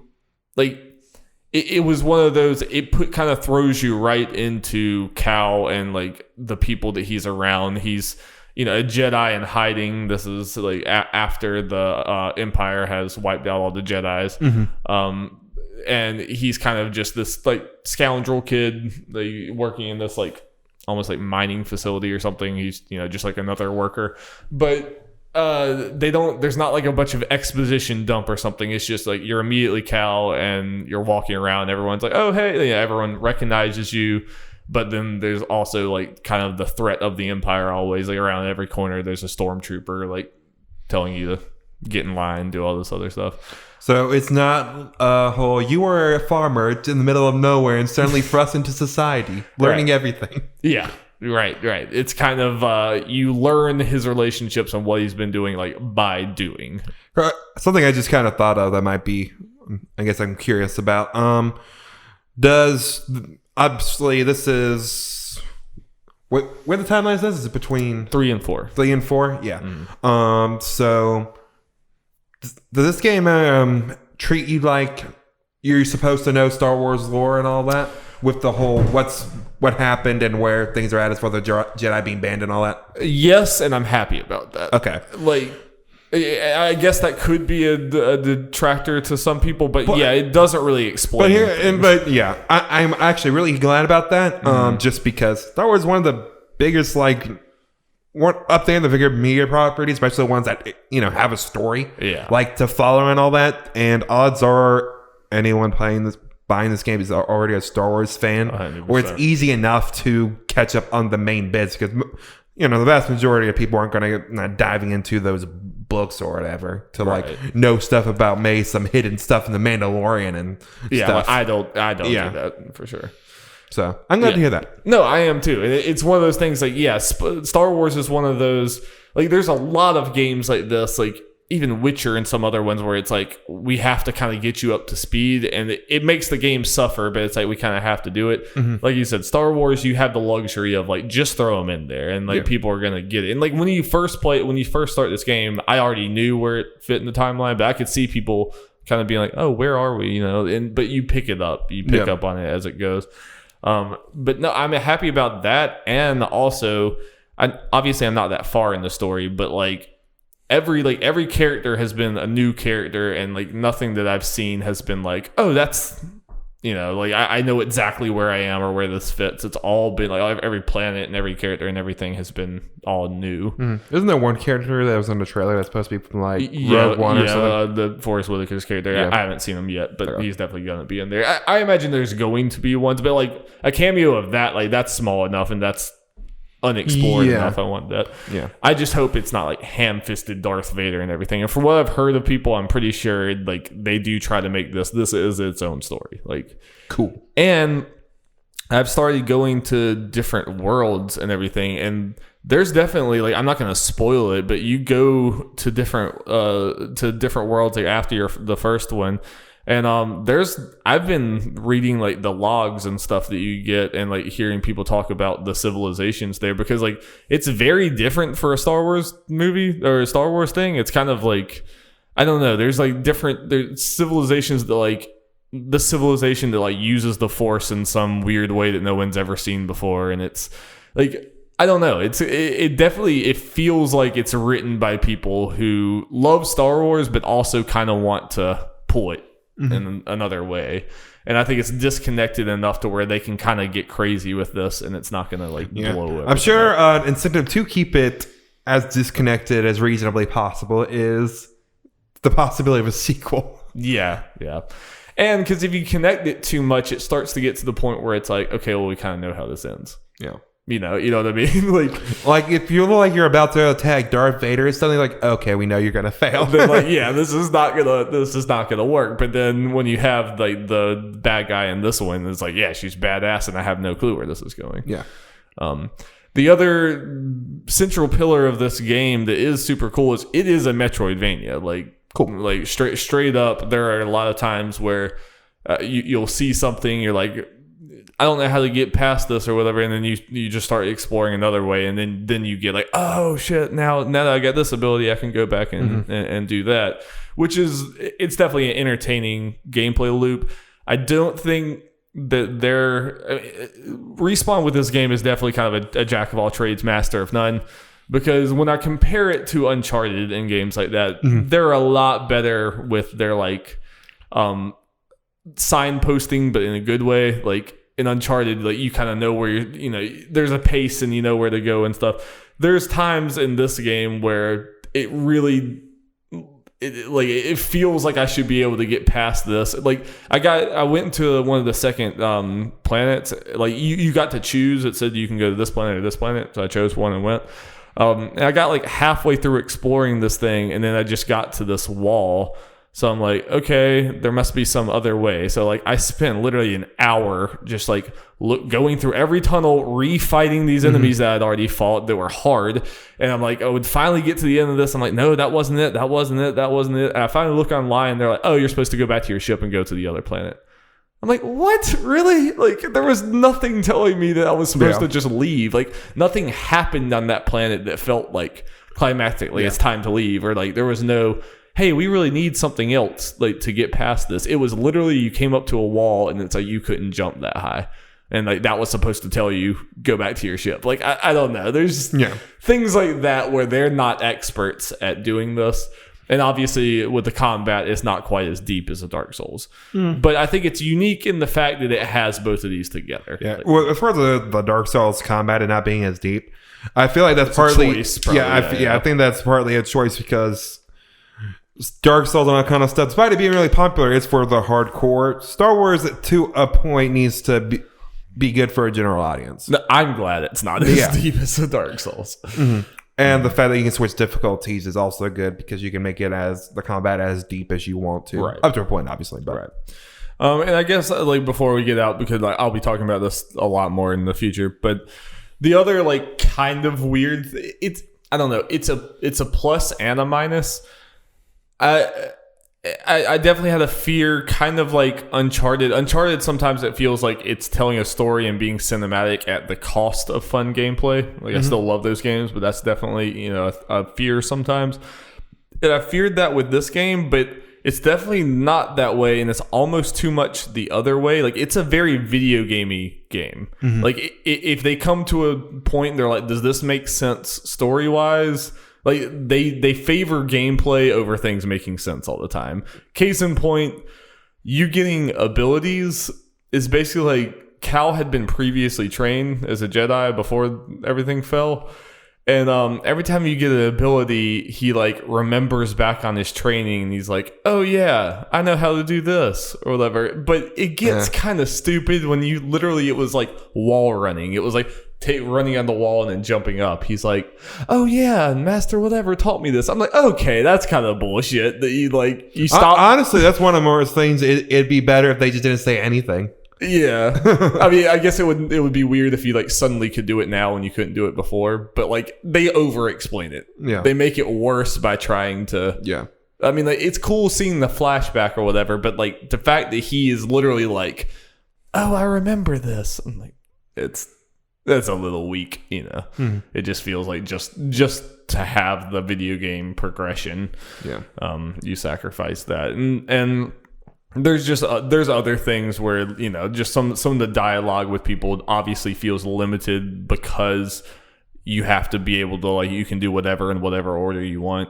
it was one of those, kind of throws you right into Cal and the people that he's around. He's a Jedi in hiding. This is after the Empire has wiped out all the Jedis. And he's kind of just this scoundrel kid working in this almost mining facility or something. He's just like another worker, but there's not a bunch of exposition dump or something. It's just you're immediately Cal and you're walking around. Everyone's like, oh, hey, everyone recognizes you. But then there's also kind of the threat of the Empire always around every corner. There's a stormtrooper telling you to get in line, do all this other stuff. So it's not a whole, you were a farmer in the middle of nowhere and suddenly thrust into society, learning everything. Yeah. Right. It's kind of you learn his relationships and what he's been doing by doing. Something I just kind of thought of that might be, I guess I'm curious about. Obviously this is where the timeline says is it between 3 and 4. 3 and 4, yeah. So does this game treat you like you're supposed to know Star Wars lore and all that? With the whole what happened and where things are at as far as the Jedi being banned and all that? Yes, and I'm happy about that. Okay. I guess that could be a detractor to some people, but yeah, it doesn't really explain. I'm actually really glad about that. Just because Star Wars is one of the biggest one up there in the bigger media properties, especially the ones that have a story, to follow and all that. And odds are anyone buying this game is already a Star Wars fan, 100%. Where it's easy enough to catch up on the main bits because the vast majority of people aren't going to diving into those books or whatever to know stuff about some hidden stuff in the Mandalorian and stuff. I don't do that for sure. So I'm glad to hear that. No, I am too. It's one of those things Star Wars is one of those there's a lot of games like this even Witcher and some other ones where it's we have to kind of get you up to speed and it makes the game suffer, but it's we kind of have to do it. Like you said, Star Wars, you have the luxury of just throw them in there and people are going to get it. And when you first start this game, I already knew where it fit in the timeline, but I could see people kind of being oh, where are we? But you pick it up, you pick up on it as it goes. But no, I'm happy about that. And also, obviously I'm not that far in the story, but every character has been a new character and nothing that I've seen has been oh, that's I know exactly where I am or where this fits. It's all been every planet and every character and everything has been all new. Isn't there one character that was in the trailer that's supposed to be from Rogue One or something? The Forrest Whitaker's character. I haven't seen him yet, but he's definitely gonna be in there. I imagine there's going to be ones, but a cameo of that that's small enough and that's unexplored enough. I want that. I just hope it's not ham-fisted Darth Vader and everything. And from what I've heard of people, I'm pretty sure they do try to make this is its own story. Cool. And I've started going to different worlds and everything, and there's definitely I'm not going to spoil it, but you go to different worlds after the first one. And I've been reading like the logs and stuff that you get, and like hearing people talk about the civilizations there, because like it's very different for a Star Wars movie or a Star Wars thing. It's kind of like, I don't know, there's like there's civilizations that like, the civilization that like uses the Force in some weird way that no one's ever seen before, and it's like, I don't know, it definitely, it feels like it's written by people who love Star Wars but also kind of want to pull it in another way. And I think it's disconnected enough to where they can kind of get crazy with this, and it's not going to like blow it. I'm sure incentive to keep it as disconnected as reasonably possible is the possibility of a sequel. Yeah. And because if you connect it too much, it starts to get to the point where it's like, okay, well, we kind of know how this ends. Yeah. You know what I mean? like if you look like you're about to attack Darth Vader, it's suddenly like, okay, we know you're gonna fail. Then like, yeah, this is not gonna work. But then when you have like the bad guy in this one, it's like, yeah, she's badass, and I have no clue where this is going. Yeah. The other central pillar of this game that is super cool is it is a Metroidvania. Like, cool. Like straight up, there are a lot of times where you'll see something, you're like, I don't know how to get past this or whatever, and then you just start exploring another way, and then you get like, oh shit, now that I got this ability, I can go back and do that, which is, it's definitely an entertaining gameplay loop. I don't think that Respawn with this game is definitely kind of a jack of all trades, master of none, because when I compare it to Uncharted and games like that, they're a lot better with their like signposting, but in a good way. Like in Uncharted, like you kind of know where there's a pace and you know where to go and stuff. There's times in this game where it really, it feels like I should be able to get past this. Like I went into one of the second planets. Like you got to choose. It said you can go to this planet or this planet, so I chose one and went. And I got like halfway through exploring this thing, and then I just got to this wall. So I'm like, okay, there must be some other way. So like I spent literally an hour just like going through every tunnel, refighting these enemies that I'd already fought that were hard. And I'm like, I would finally get to the end of this. I'm like, no, that wasn't it. And I finally look online. They're like, oh, you're supposed to go back to your ship and go to the other planet. I'm like, what? Really? Like, there was nothing telling me that I was supposed to just leave. Like, nothing happened on that planet that felt like climactically it's time to leave. Or like, there was no, hey, we really need something else like to get past this. It was literally you came up to a wall and it's like you couldn't jump that high. And like that was supposed to tell you, go back to your ship. Like, I don't know. There's things like that where they're not experts at doing this. And obviously with the combat, it's not quite as deep as a Dark Souls. But I think it's unique in the fact that it has both of these together. Yeah. Like, well, as far as the Dark Souls combat and not being as deep, I feel like that's partly... Choice, probably, I think that's partly a choice because... Dark Souls and that kind of stuff, despite it being really popular, it's for the hardcore. Star Wars, to a point, needs to be good for a general audience. No, I'm glad it's not as deep as the Dark Souls. And the fact that you can switch difficulties is also good because you can make it the combat as deep as you want to. Right. Up to a point, obviously. But. Right. And I guess like before we get out, because I'll be talking about this a lot more in the future, but the other like kind of weird, I don't know, it's a plus and a minus. I definitely had a fear, kind of like Uncharted. Uncharted, sometimes it feels like it's telling a story and being cinematic at the cost of fun gameplay. Like I still love those games, but that's definitely a fear sometimes. And I feared that with this game, but it's definitely not that way, and it's almost too much the other way. Like it's a very video gamey game. Like if they come to a point, and they're like, does this make sense story wise? Like they favor gameplay over things making sense all the time. Case in point, you getting abilities is basically like Cal had been previously trained as a Jedi before everything fell. And every time you get an ability, he like remembers back on his training and he's like, oh yeah, I know how to do this or whatever. But it gets kind of stupid when you literally, it was like wall running. It was like running on the wall and then jumping up. He's like, oh yeah, Master whatever taught me this. I'm like, okay, that's kind of bullshit that you stop. Honestly, that's one of Moore's things. It'd be better if they just didn't say anything. Yeah. I mean, I guess it would be weird if you like suddenly could do it now when you couldn't do it before, but like they over explain it. Yeah. They make it worse by trying to I mean, like, it's cool seeing the flashback or whatever, but like the fact that he is literally like, oh, I remember this. I'm like, that's a little weak, you know. It just feels like just to have the video game progression, you sacrifice that, and there's other things where, you know, just some of the dialogue with people obviously feels limited because you have to be able to, like, you can do whatever in whatever order you want.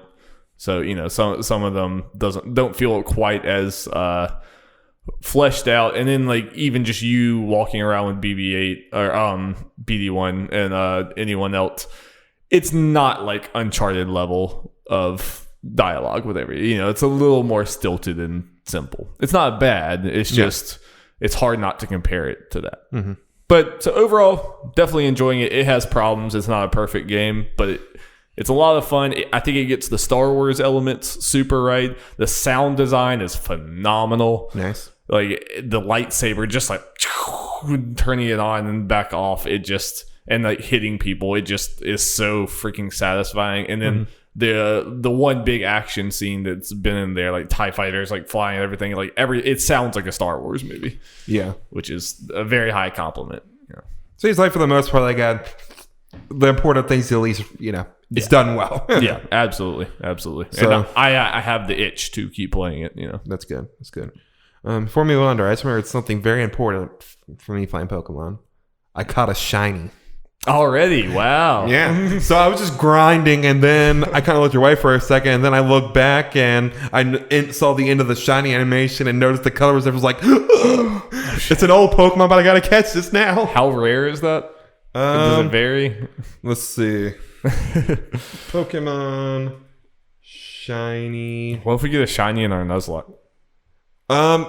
So, you know, some of them don't feel quite as fleshed out. And then, like, even just you walking around with BB-8 or BD-1 and anyone else, it's not like Uncharted level of dialogue with every, you know, it's a little more stilted and simple. It's not bad. It's just it's hard not to compare it to that. But so overall, definitely enjoying it. It has problems. It's not a perfect game, but it's a lot of fun. I think it gets the Star Wars elements super right. The sound design is phenomenal. Nice. Like the lightsaber, just like turning it on and back off. It just, and like hitting people, it just is so freaking satisfying. And then the one big action scene that's been in there, like TIE fighters, like flying and everything, like it sounds like a Star Wars movie. Yeah. Which is a very high compliment. Yeah. So it's like, for the most part, like, the important things, at least, you know, it's done well. Yeah, absolutely. So, and I have the itch to keep playing it, you know. That's good. Before we move on, I just remembered something very important for me playing Pokemon. I caught a shiny. Already? Wow. Yeah. So I was just grinding, and then I kind of looked away for a second, and then I looked back, and I saw the end of the shiny animation and noticed the color was there. I was like, it's an old Pokemon, but I gotta catch this now. How rare is that? Does it vary? Let's see. Pokemon shiny. What if we get a shiny in our Nuzlocke?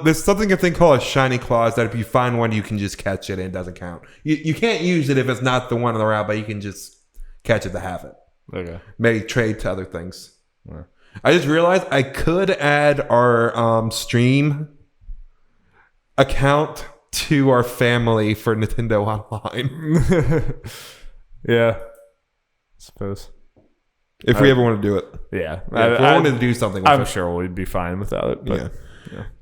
There's something I think called a shiny clause that if you find one, you can just catch it and it doesn't count. You can't use it if it's not the one on the route, but you can just catch it to have it. Okay. Maybe trade to other things. Yeah. I just realized I could add our stream account to our family for Nintendo Online. Yeah. I suppose. If we ever want to do it. Yeah. If we wanted to do something with I'm sure we'd be fine without it. But yeah.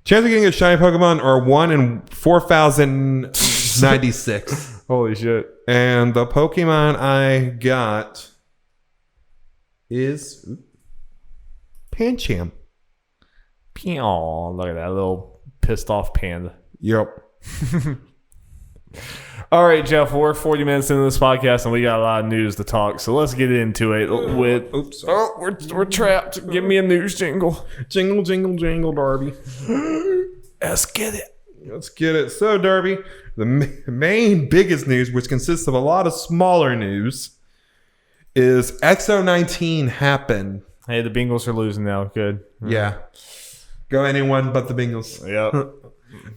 Chance of getting a shiny Pokemon are 1 in 4,096. Holy shit. And the Pokemon I got is Pancham. Aw, look at that little pissed off panda. Yep. All right, Jeff, we're 40 minutes into this podcast and we got a lot of news to talk, so let's get into it with... we're trapped. Give me a news jingle. Jingle, jingle, jingle, Darby. Let's get it. So, Darby, the main biggest news, which consists of a lot of smaller news, is X019 happened. Hey, the Bengals are losing now. Good. Yeah. Go anyone but the Bengals. Yep.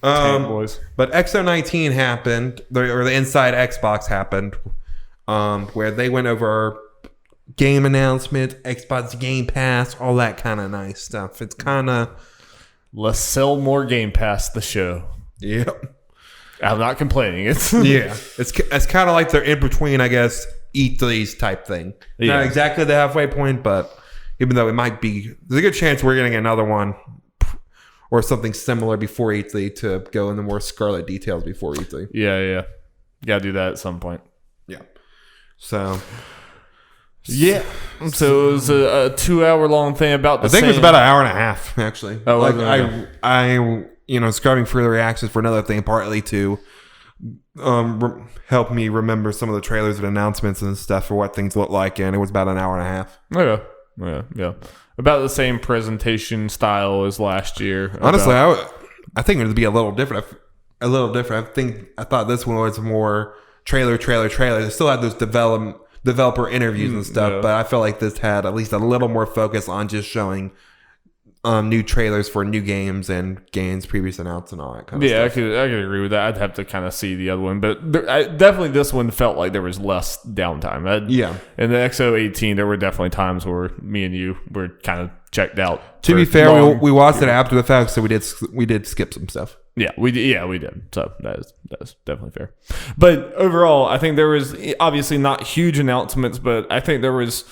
Boys. But X019 happened, or the Inside Xbox happened, where they went over game announcement, Xbox Game Pass, all that kind of nice stuff. It's kind of... Let's sell more Game Pass, the show. Yep. I'm not complaining. It's kind of like they're in between, I guess, E3's type thing. Yeah. Not exactly the halfway point, but even though it might be... There's a good chance we're getting another one or something similar before E3 to go into more scarlet details before E3. Yeah. Gotta do that at some point. Yeah. So... Yeah. So it was a 2-hour long thing about the I think it was about an hour and a half, actually. Oh, like I scrubbing through the reactions for another thing, partly to help me remember some of the trailers and announcements and stuff for what things look like, and it was about an hour and a half. Okay. Yeah. About the same presentation style as last year. Honestly, I think it would be a little different. I thought this one was more trailer. They still had those developer interviews and stuff, but I felt like this had at least a little more focus on just showing new trailers for new games and games previously announced and all that kind of stuff. Yeah, I could agree with that. I'd have to kind of see the other one, but definitely this one felt like there was less downtime. In the X018, there were definitely times where me and you were kind of checked out. To be fair, we watched it after the fact, so we did skip some stuff. Yeah, we did. So that's definitely fair. But overall, I think there was obviously not huge announcements, but I think there was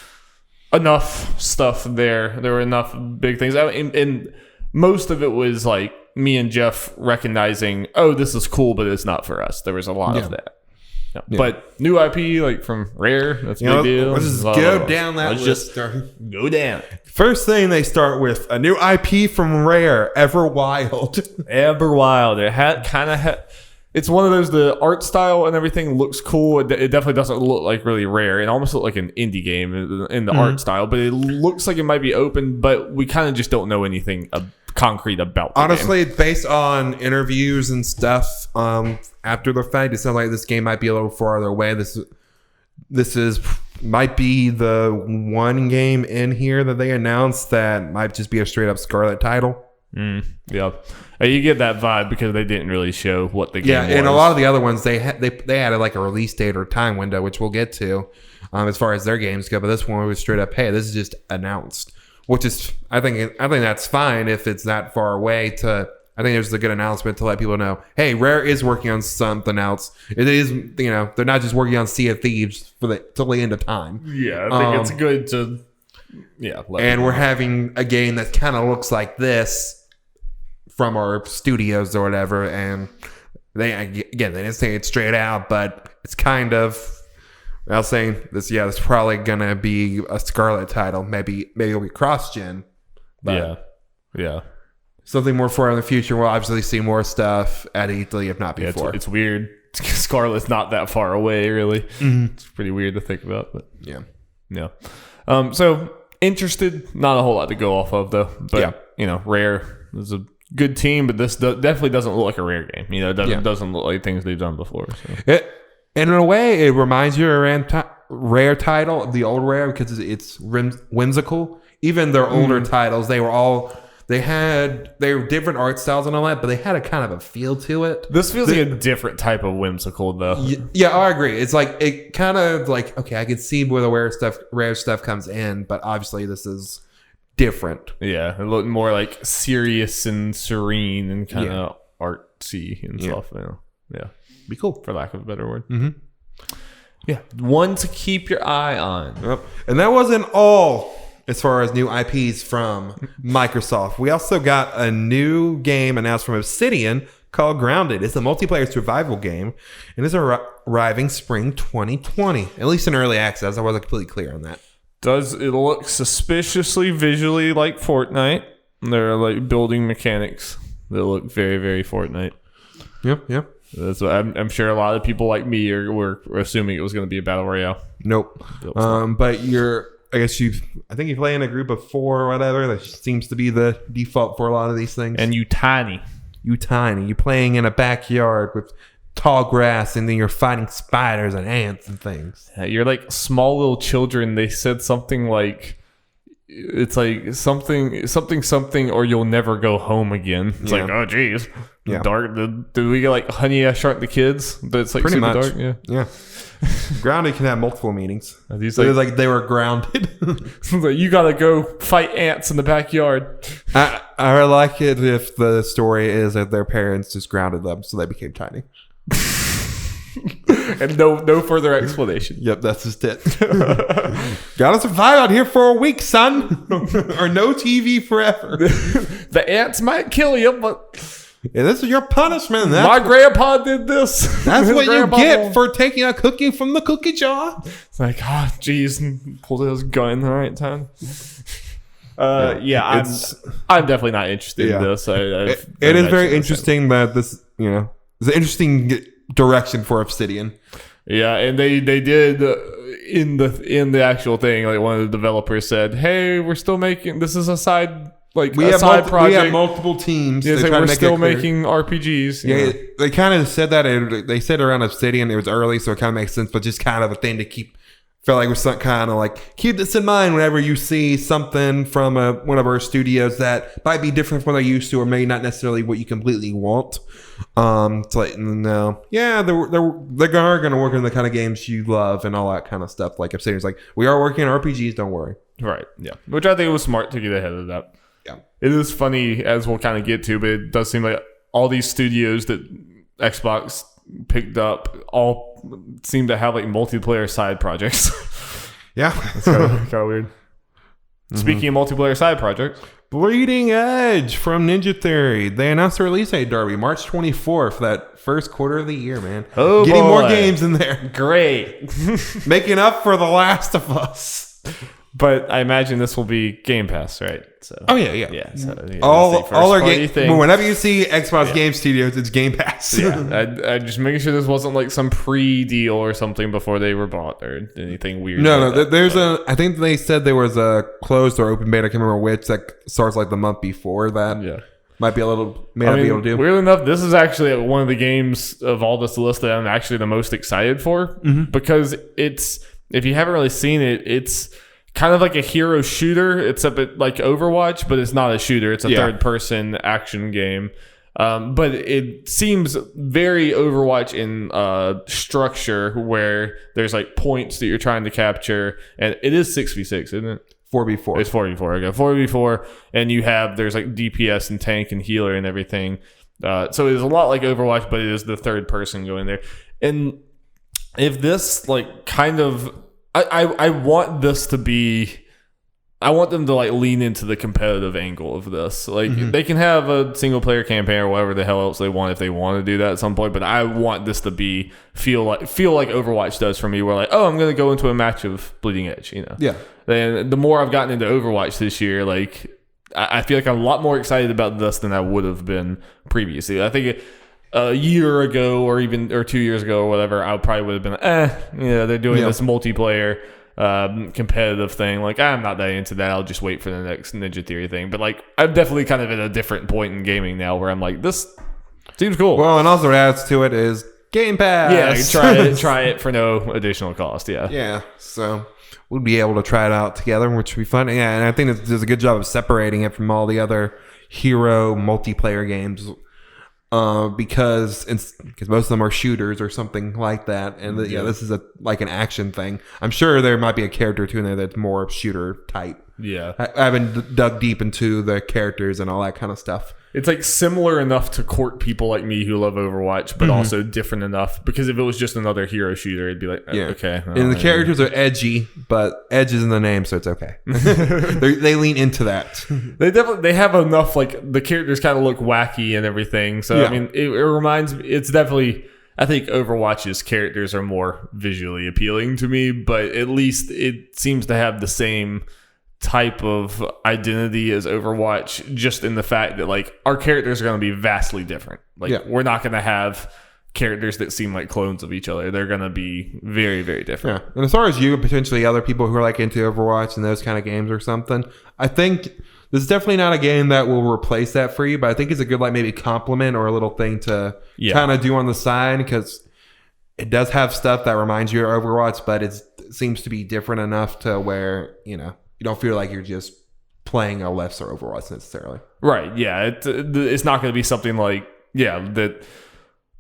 enough stuff there. There were enough big things. And most of it was like me and Jeff recognizing, oh, this is cool, but it's not for us. There was a lot of that. Yeah. But new IP, like from Rare, that's a big deal. Let's just go down that list. Go down. First thing they start with, a new IP from Rare, Everwild. Everwild. It had it's one of those, the art style and everything looks cool. It definitely doesn't look like really Rare. It almost looks like an indie game in the art style, but it looks like it might be open, but we kind of just don't know anything concrete about the Honestly, game. Based on interviews and stuff after the fact, it sounds like this game might be a little farther away. This might be the one game in here that they announced that might just be a straight up Scarlet title. Yeah, you get that vibe because they didn't really show what the game was. And a lot of the other ones they had like a release date or time window, which we'll get to as far as their games go. But this one was straight up, hey, this is just announced, which is I think that's fine if it's that far away. I think there's a good announcement to let people know, hey, Rare is working on something else. It is, they're not just working on Sea of Thieves till the end of time. Yeah, I think it's good to and we're having a game that kind of looks like this from our studios or whatever, and they didn't say it straight out, but it's kind of, I was saying this, it's probably gonna be a Scarlet title, maybe it'll be cross-gen, but yeah, something more for in the future. We'll obviously see more stuff at E3, if not before. It's weird. Scarlet's not that far away, really. Mm-hmm. It's pretty weird to think about, but yeah. So interested, not a whole lot to go off of though, but Rare is a good team, but this definitely doesn't look like a Rare game. It doesn't look like things they've done before. So. And in a way, it reminds you of a Rare title, the old Rare, because it's whimsical. Even their older titles, they were different art styles and all that, but they had a kind of a feel to it. This feels like a different type of whimsical, though. Yeah, I agree. It's like, it kind of like, okay, I can see where the Rare stuff comes in, but obviously this is different. Yeah, it looked more like serious and serene and kind of artsy and stuff. Yeah, be cool, for lack of a better word. Yeah, one to keep your eye on. Yep. And that wasn't all as far as new IPs from Microsoft. We also got a new game announced from Obsidian called Grounded. It's a multiplayer survival game, and it's arriving spring 2020, at least in early access. I wasn't completely clear on that. It look suspiciously visually like Fortnite? There are like building mechanics that look very, very Fortnite. Yep. That's what I'm sure a lot of people like me were assuming it was going to be a battle royale. Nope. But I think you play in a group of 4 or whatever. That seems to be the default for a lot of these things. And you tiny. You're playing in a backyard with tall grass, and then you're fighting spiders and ants and things. You're like small little children. They said something like, it's like something, or you'll never go home again. It's like, oh geez, dark. Did we get like Honey I Shrunk the Kids? But it's like pretty super much dark. Yeah. Grounded can have multiple meanings. These it was like they were grounded. Like, you gotta go fight ants in the backyard. I like it if the story is that their parents just grounded them, so they became tiny. And no further explanation. Yep, that's just it. Gotta survive out here for a week, son. Or no TV forever. The ants might kill you, but this is your punishment. My grandpa did this. That's what you get for taking a cookie from the cookie jar. It's like, oh geez, pulled his gun in the right time. I'm definitely not interested in this. It is very interesting that this, it's an interesting direction for Obsidian. Yeah, and they did in the actual thing, like one of the developers said, "Hey, we're still making this is a side project. We have multiple teams. Yeah, we're still making RPGs." Yeah, they kind of said that. They said around Obsidian it was early, so it kind of makes sense. But just kind of a thing to keep. Felt like it was some kind of like, keep this in mind whenever you see something from one of our studios that might be different from what they're used to, or maybe not necessarily what you completely want. It's like, no, yeah, they're going to work on the kind of games you love and all that kind of stuff. Like Obsidian's like, we are working on RPGs, don't worry. Right, yeah. Which I think was smart to get ahead of that. Yeah. It is funny, as we'll kind of get to, but it does seem like all these studios that Xbox picked up all seem to have like multiplayer side projects. Yeah. It's kind of weird. Speaking of multiplayer side projects, Bleeding Edge from Ninja Theory. They announced the release date, Darby, March 24th for that first quarter of the year, man. Oh, Getting boy. more games in there. Great. Making up for The Last of Us. But I imagine this will be Game Pass, right? So Oh, yeah. yeah. So, All our games. thing. Whenever you see Xbox Game Studios, it's Game Pass. Yeah, I just making sure this wasn't like some pre-deal or something before they were bought or anything weird. No, there's I think they said there was a closed or open beta. I can't remember which that starts like the month before that. Yeah. May not be able to do. Weirdly enough, this is actually one of the games of all this list that I'm actually the most excited for because it's, if you haven't really seen it, it's kind of like a hero shooter. It's a bit like Overwatch, but it's not a shooter. It's a third-person action game. But it seems very Overwatch in structure, where there's like points that you're trying to capture, and it is 6v6, isn't it? 4v4. It's 4v4. Okay, 4v4, and there's like DPS and tank and healer and everything. So it's a lot like Overwatch, but it is the third person going there. And if this like kind of, I want this to be, I want them to like lean into the competitive angle of this. Like they can have a single player campaign or whatever the hell else they want if they want to do that at some point. But I want this to be feel like Overwatch does for me. Where like, oh, I'm going to go into a match of Bleeding Edge. Yeah. And the more I've gotten into Overwatch this year, like I feel like I'm a lot more excited about this than I would have been previously. I think a year ago or 2 years ago or whatever, I probably would have been, they're doing this multiplayer competitive thing. Like, I'm not that into that. I'll just wait for the next Ninja Theory thing. But like, I'm definitely kind of at a different point in gaming now where I'm like, this seems cool. Well, and also what adds to it is Game Pass. Yeah, I can try it for no additional cost. Yeah. Yeah. So we'll be able to try it out together, which would be fun. Yeah, and I think it does a good job of separating it from all the other hero multiplayer games. Because most of them are shooters or something like that, and this is like an action thing. I'm sure there might be a character or two in there that's more shooter type. Yeah, I haven't dug deep into the characters and all that kind of stuff. It's like similar enough to court people like me who love Overwatch, but also different enough, because if it was just another hero shooter, it'd be like, okay. And the characters are edgy, but edge is in the name, so it's okay. They lean into that. They have enough, like the characters kind of look wacky and everything. So I mean, it reminds me. It's definitely. I think Overwatch's characters are more visually appealing to me, but at least it seems to have the same type of identity as Overwatch, just in the fact that like our characters are going to be vastly different. Like we're not going to have characters that seem like clones of each other. They're going to be very, very different. Yeah. And as far as you and potentially other people who are like into Overwatch and those kind of games or something, I think this is definitely not a game that will replace that for you, but I think it's a good like maybe compliment or a little thing to kind of do on the side, because it does have stuff that reminds you of Overwatch, but it seems to be different enough to where, you don't feel like you're just playing a lesser Overwatch necessarily. Right, yeah. It's not going to be something like, that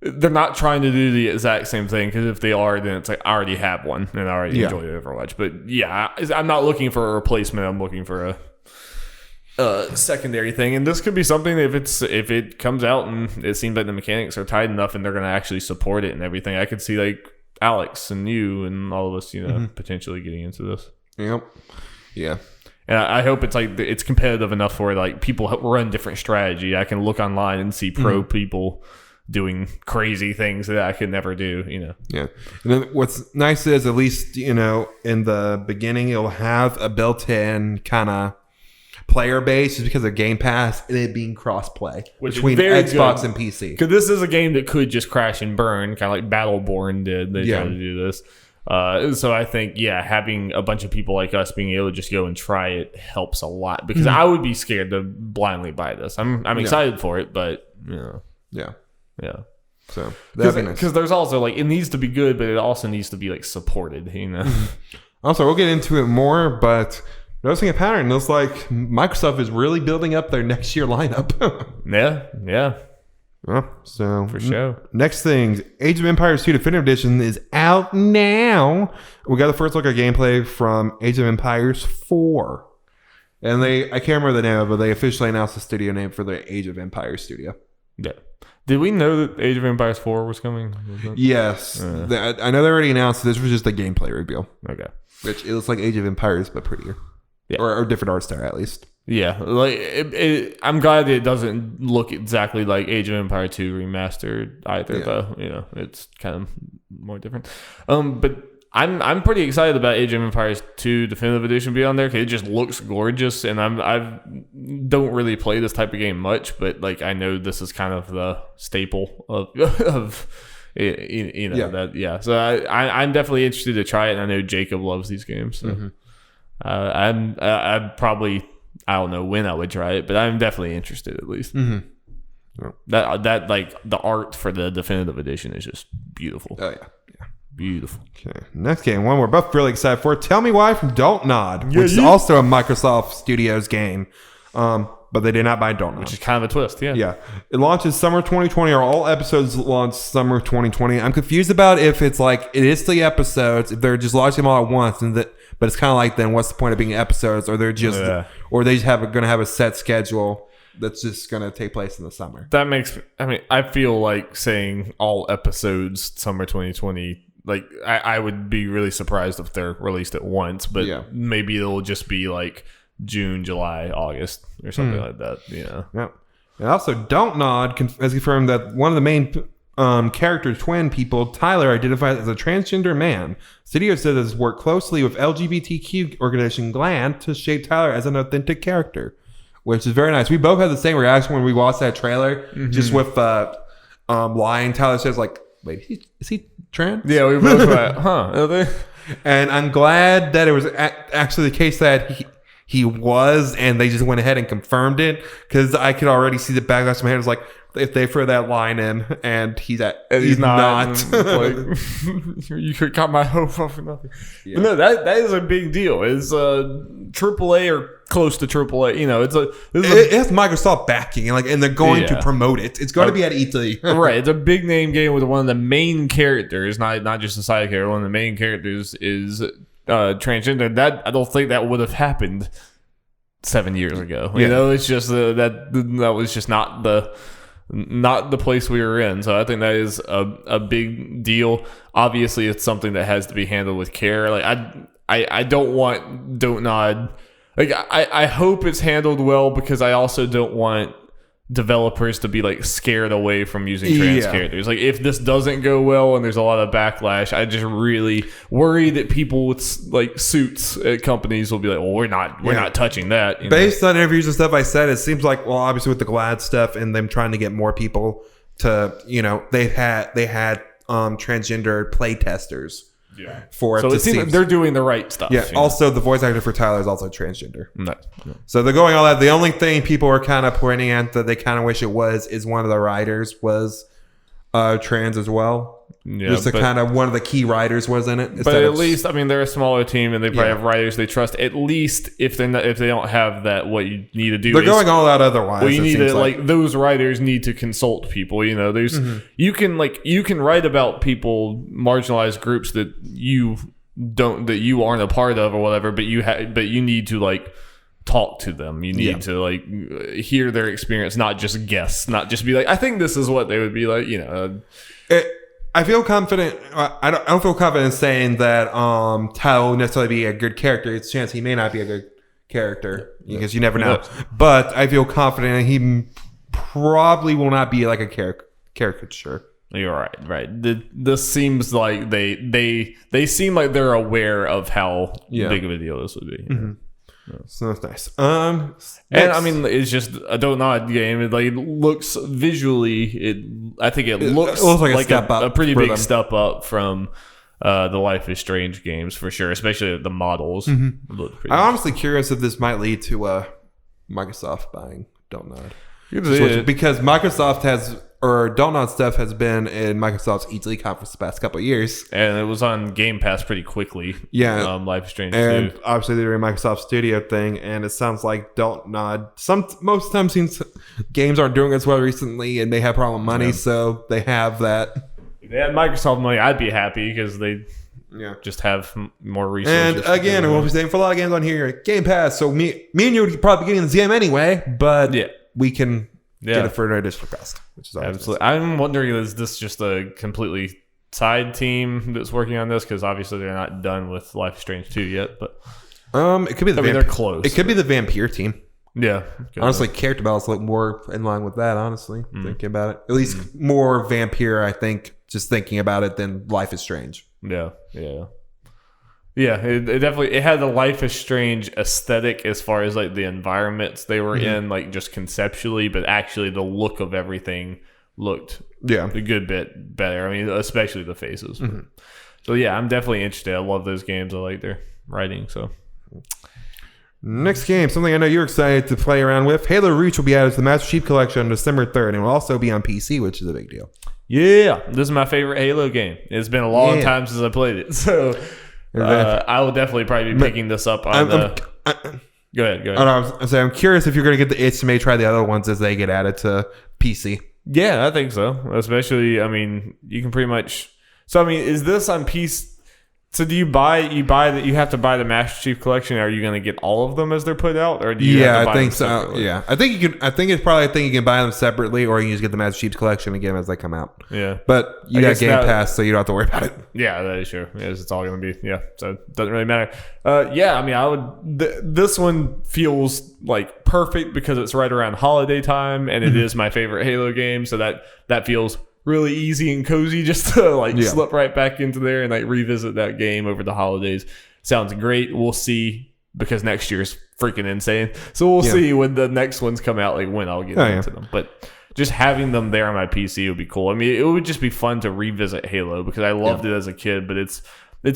they're not trying to do the exact same thing, because if they are, then it's like, I already have one and I already enjoy Overwatch. But I'm not looking for a replacement. I'm looking for a secondary thing. And this could be something that if it comes out and it seems like the mechanics are tight enough and they're going to actually support it and everything, I could see like Alex and you and all of us, potentially getting into this. Yep. Yeah. And I hope it's like it's competitive enough for like people run different strategy. I can look online and see pro people doing crazy things that I could never do, Yeah. And then what's nice is at least, in the beginning, it'll have a built-in kind of player base just because of Game Pass and it being cross-play between Xbox and PC. Because this is a game that could just crash and burn, kind of like Battleborn did. They tried to do this. So I think, having a bunch of people like us being able to just go and try it helps a lot, because I would be scared to blindly buy this. I'm excited for it, but Yeah. So that'd be nice. Because there's also like, it needs to be good, but it also needs to be like supported, Also, we'll get into it more, but noticing a pattern, looks like Microsoft is really building up their next year lineup. Yeah. Well, so for sure. Next thing, Age of Empires 2 Definitive Edition is out now. We got the first look at gameplay from Age of Empires 4. And I can't remember the name of it, but they officially announced the studio name for the Age of Empires studio. Yeah. Did we know that Age of Empires 4 was coming? Yes. I know they already announced this was just a gameplay reveal. Okay. Which it looks like Age of Empires, but prettier. Yeah. or different art style at least. Yeah, like I'm glad it doesn't look exactly like Age of Empire 2 remastered either, though. You know, it's kind of more different. But I'm pretty excited about Age of Empires 2 Definitive Edition being on there because it just looks gorgeous, and I don't really play this type of game much, but like I know this is kind of the staple of you know that. So I'm definitely interested to try it, and I know Jacob loves these games. So I'm probably. I don't know when I would try it, but I'm definitely interested at least. That like the art for the definitive edition is just beautiful. Oh yeah. Beautiful. Okay, next game, one we're both really excited for. Tell Me Why from Don't Nod, which is also a Microsoft Studios game, but they did not buy Don't Nod, which is kind of a twist. Yeah. It launches summer 2020, or all episodes launch summer 2020. I'm confused about if it's like it is 3 episodes, if they're just launching them all at once, and that. But it's kind of like, then what's the point of being episodes? Or they're just, or they just going to have a set schedule that's just going to take place in the summer. That makes, I mean, I feel like saying all episodes summer 2020. Like I would be really surprised if they're released at once, but maybe it'll just be like June, July, August, or something like that. Yeah. And also, Don't Nod has confirmed that one of the main character twin people, Tyler, identifies as a transgender man. Studio says has worked closely with LGBTQ organization GLAD to shape Tyler as an authentic character, which is very nice. We both had the same reaction when we watched that trailer, just with lying. Tyler says like, wait, is he trans? Yeah, we both went, huh? And I'm glad that it was actually the case that he was, and they just went ahead and confirmed it, because I could already see the backlash in my head. It was like, if they throw that line in and he's not. Like, you could cut my hope off for nothing. But no, that is a big deal. It's AAA or close to AAA. You know, it has Microsoft backing, and they're going to promote it. It's going to be at E3. Right. It's a big name game with one of the main characters, not just a side character. One of the main characters is transgender. That I don't think that would have happened 7 years ago. You know, it's just that was just not the place we were in. So I think that is a big deal. Obviously, it's something that has to be handled with care. Like I don't want Don't Nod. Like I hope it's handled well, because I also don't want developers to be like scared away from using trans characters. Like if this doesn't go well and there's a lot of backlash, I just really worry that people with like suits at companies will be like, well, we're not touching that. Based on interviews and stuff I said, it seems like, well, obviously with the GLAD stuff and them trying to get more people to, they had transgender play testers. Yeah. So it seems like they're doing the right stuff. Yeah. Also, the voice actor for Tyler is also transgender. No. So they're going all that. The only thing people are kind of pointing at that they kind of wish it was is one of the writers was trans as well. Yeah, just kind of one of the key writers was in it. But at least, I mean, they're a smaller team, and they probably have writers they trust. At least if they don't have that, what you need to do, they're going all out otherwise. Well, you need to like those writers need to consult people. There's you can write about people, marginalized groups that you aren't a part of or whatever, but you need to like talk to them. You need to like hear their experience, not just guess, not just be like, I think this is what they would be like. I feel confident. I don't feel confident saying that Tyler will necessarily be a good character. It's a chance he may not be a good character, because you never know. But I feel confident he probably will not be like a caricature. You're right. This seems like they seem like they're aware of how big of a deal this would be. So that's nice. And I mean, it's just a Don't Nod game. It like looks visually. I think it looks like a pretty big step up from the Life is Strange games for sure, especially the models. I'm honestly curious if this might lead to Microsoft buying Don't Nod, because Microsoft has. Or Don't Nod stuff has been in Microsoft's E3 conference the past couple of years. And it was on Game Pass pretty quickly. Yeah. Life is Strange and too. Obviously they're a Microsoft Studio thing, and it sounds like Don't Nod. Most times since games aren't doing as well recently and they have problem with money, so they have that. If they had Microsoft money, I'd be happy, because they just have more resources. And again, we'll be saying for a lot of games on here, Game Pass, so me and you would probably be getting this game anyway, but we can get it for an additional cost, which is absolutely nice. I'm wondering, is this just a completely side team that's working on this? Because obviously they're not done with Life is Strange 2 yet. But It could be they're close. It could be the vampire team. Yeah. Honestly, character balance look more in line with that, honestly, thinking about it. At least more vampire, I think, just thinking about it, than Life is Strange. Yeah. It definitely it had the Life is Strange aesthetic as far as like the environments they were in, like just conceptually, but actually the look of everything looked a good bit better. I mean, especially the faces. So yeah, I'm definitely interested. I love those games. I like their writing. So next game, something I know you're excited to play around with. Halo Reach will be added to the Master Chief Collection on December 3rd, and will also be on PC, which is a big deal. Yeah, this is my favorite Halo game. It's been a long time since I played it, so I will definitely probably be picking this up on the... Go ahead. I'm curious if you're going to get the itch to maybe try the other ones as they get added to PC. Yeah, I think so. Especially, I mean, you can pretty much... So, I mean, is this on PC... So do you have to buy the Master Chief Collection? Are you going to get all of them as they're put out, or do you? Yeah, have to buy I think them so. separately? Yeah, I think you can. I think it's probably a thing you can buy them separately, or you can just get the Master Chief Collection and get them as they come out. Yeah, but you got Game Pass, so you don't have to worry about it. Yeah, that is true. Yeah, it's all going to be. Yeah, so it doesn't really matter. Yeah, I mean, I would. This one feels like perfect because it's right around holiday time, and it is my favorite Halo game, so that feels really easy and cozy just to slip right back into there and revisit that game over the holidays. Sounds great. We'll see, because next year's freaking insane. So we'll see when the next ones come out, when I'll get into them. But just having them there on my PC would be cool. I mean, it would just be fun to revisit Halo because I loved it as a kid, but it's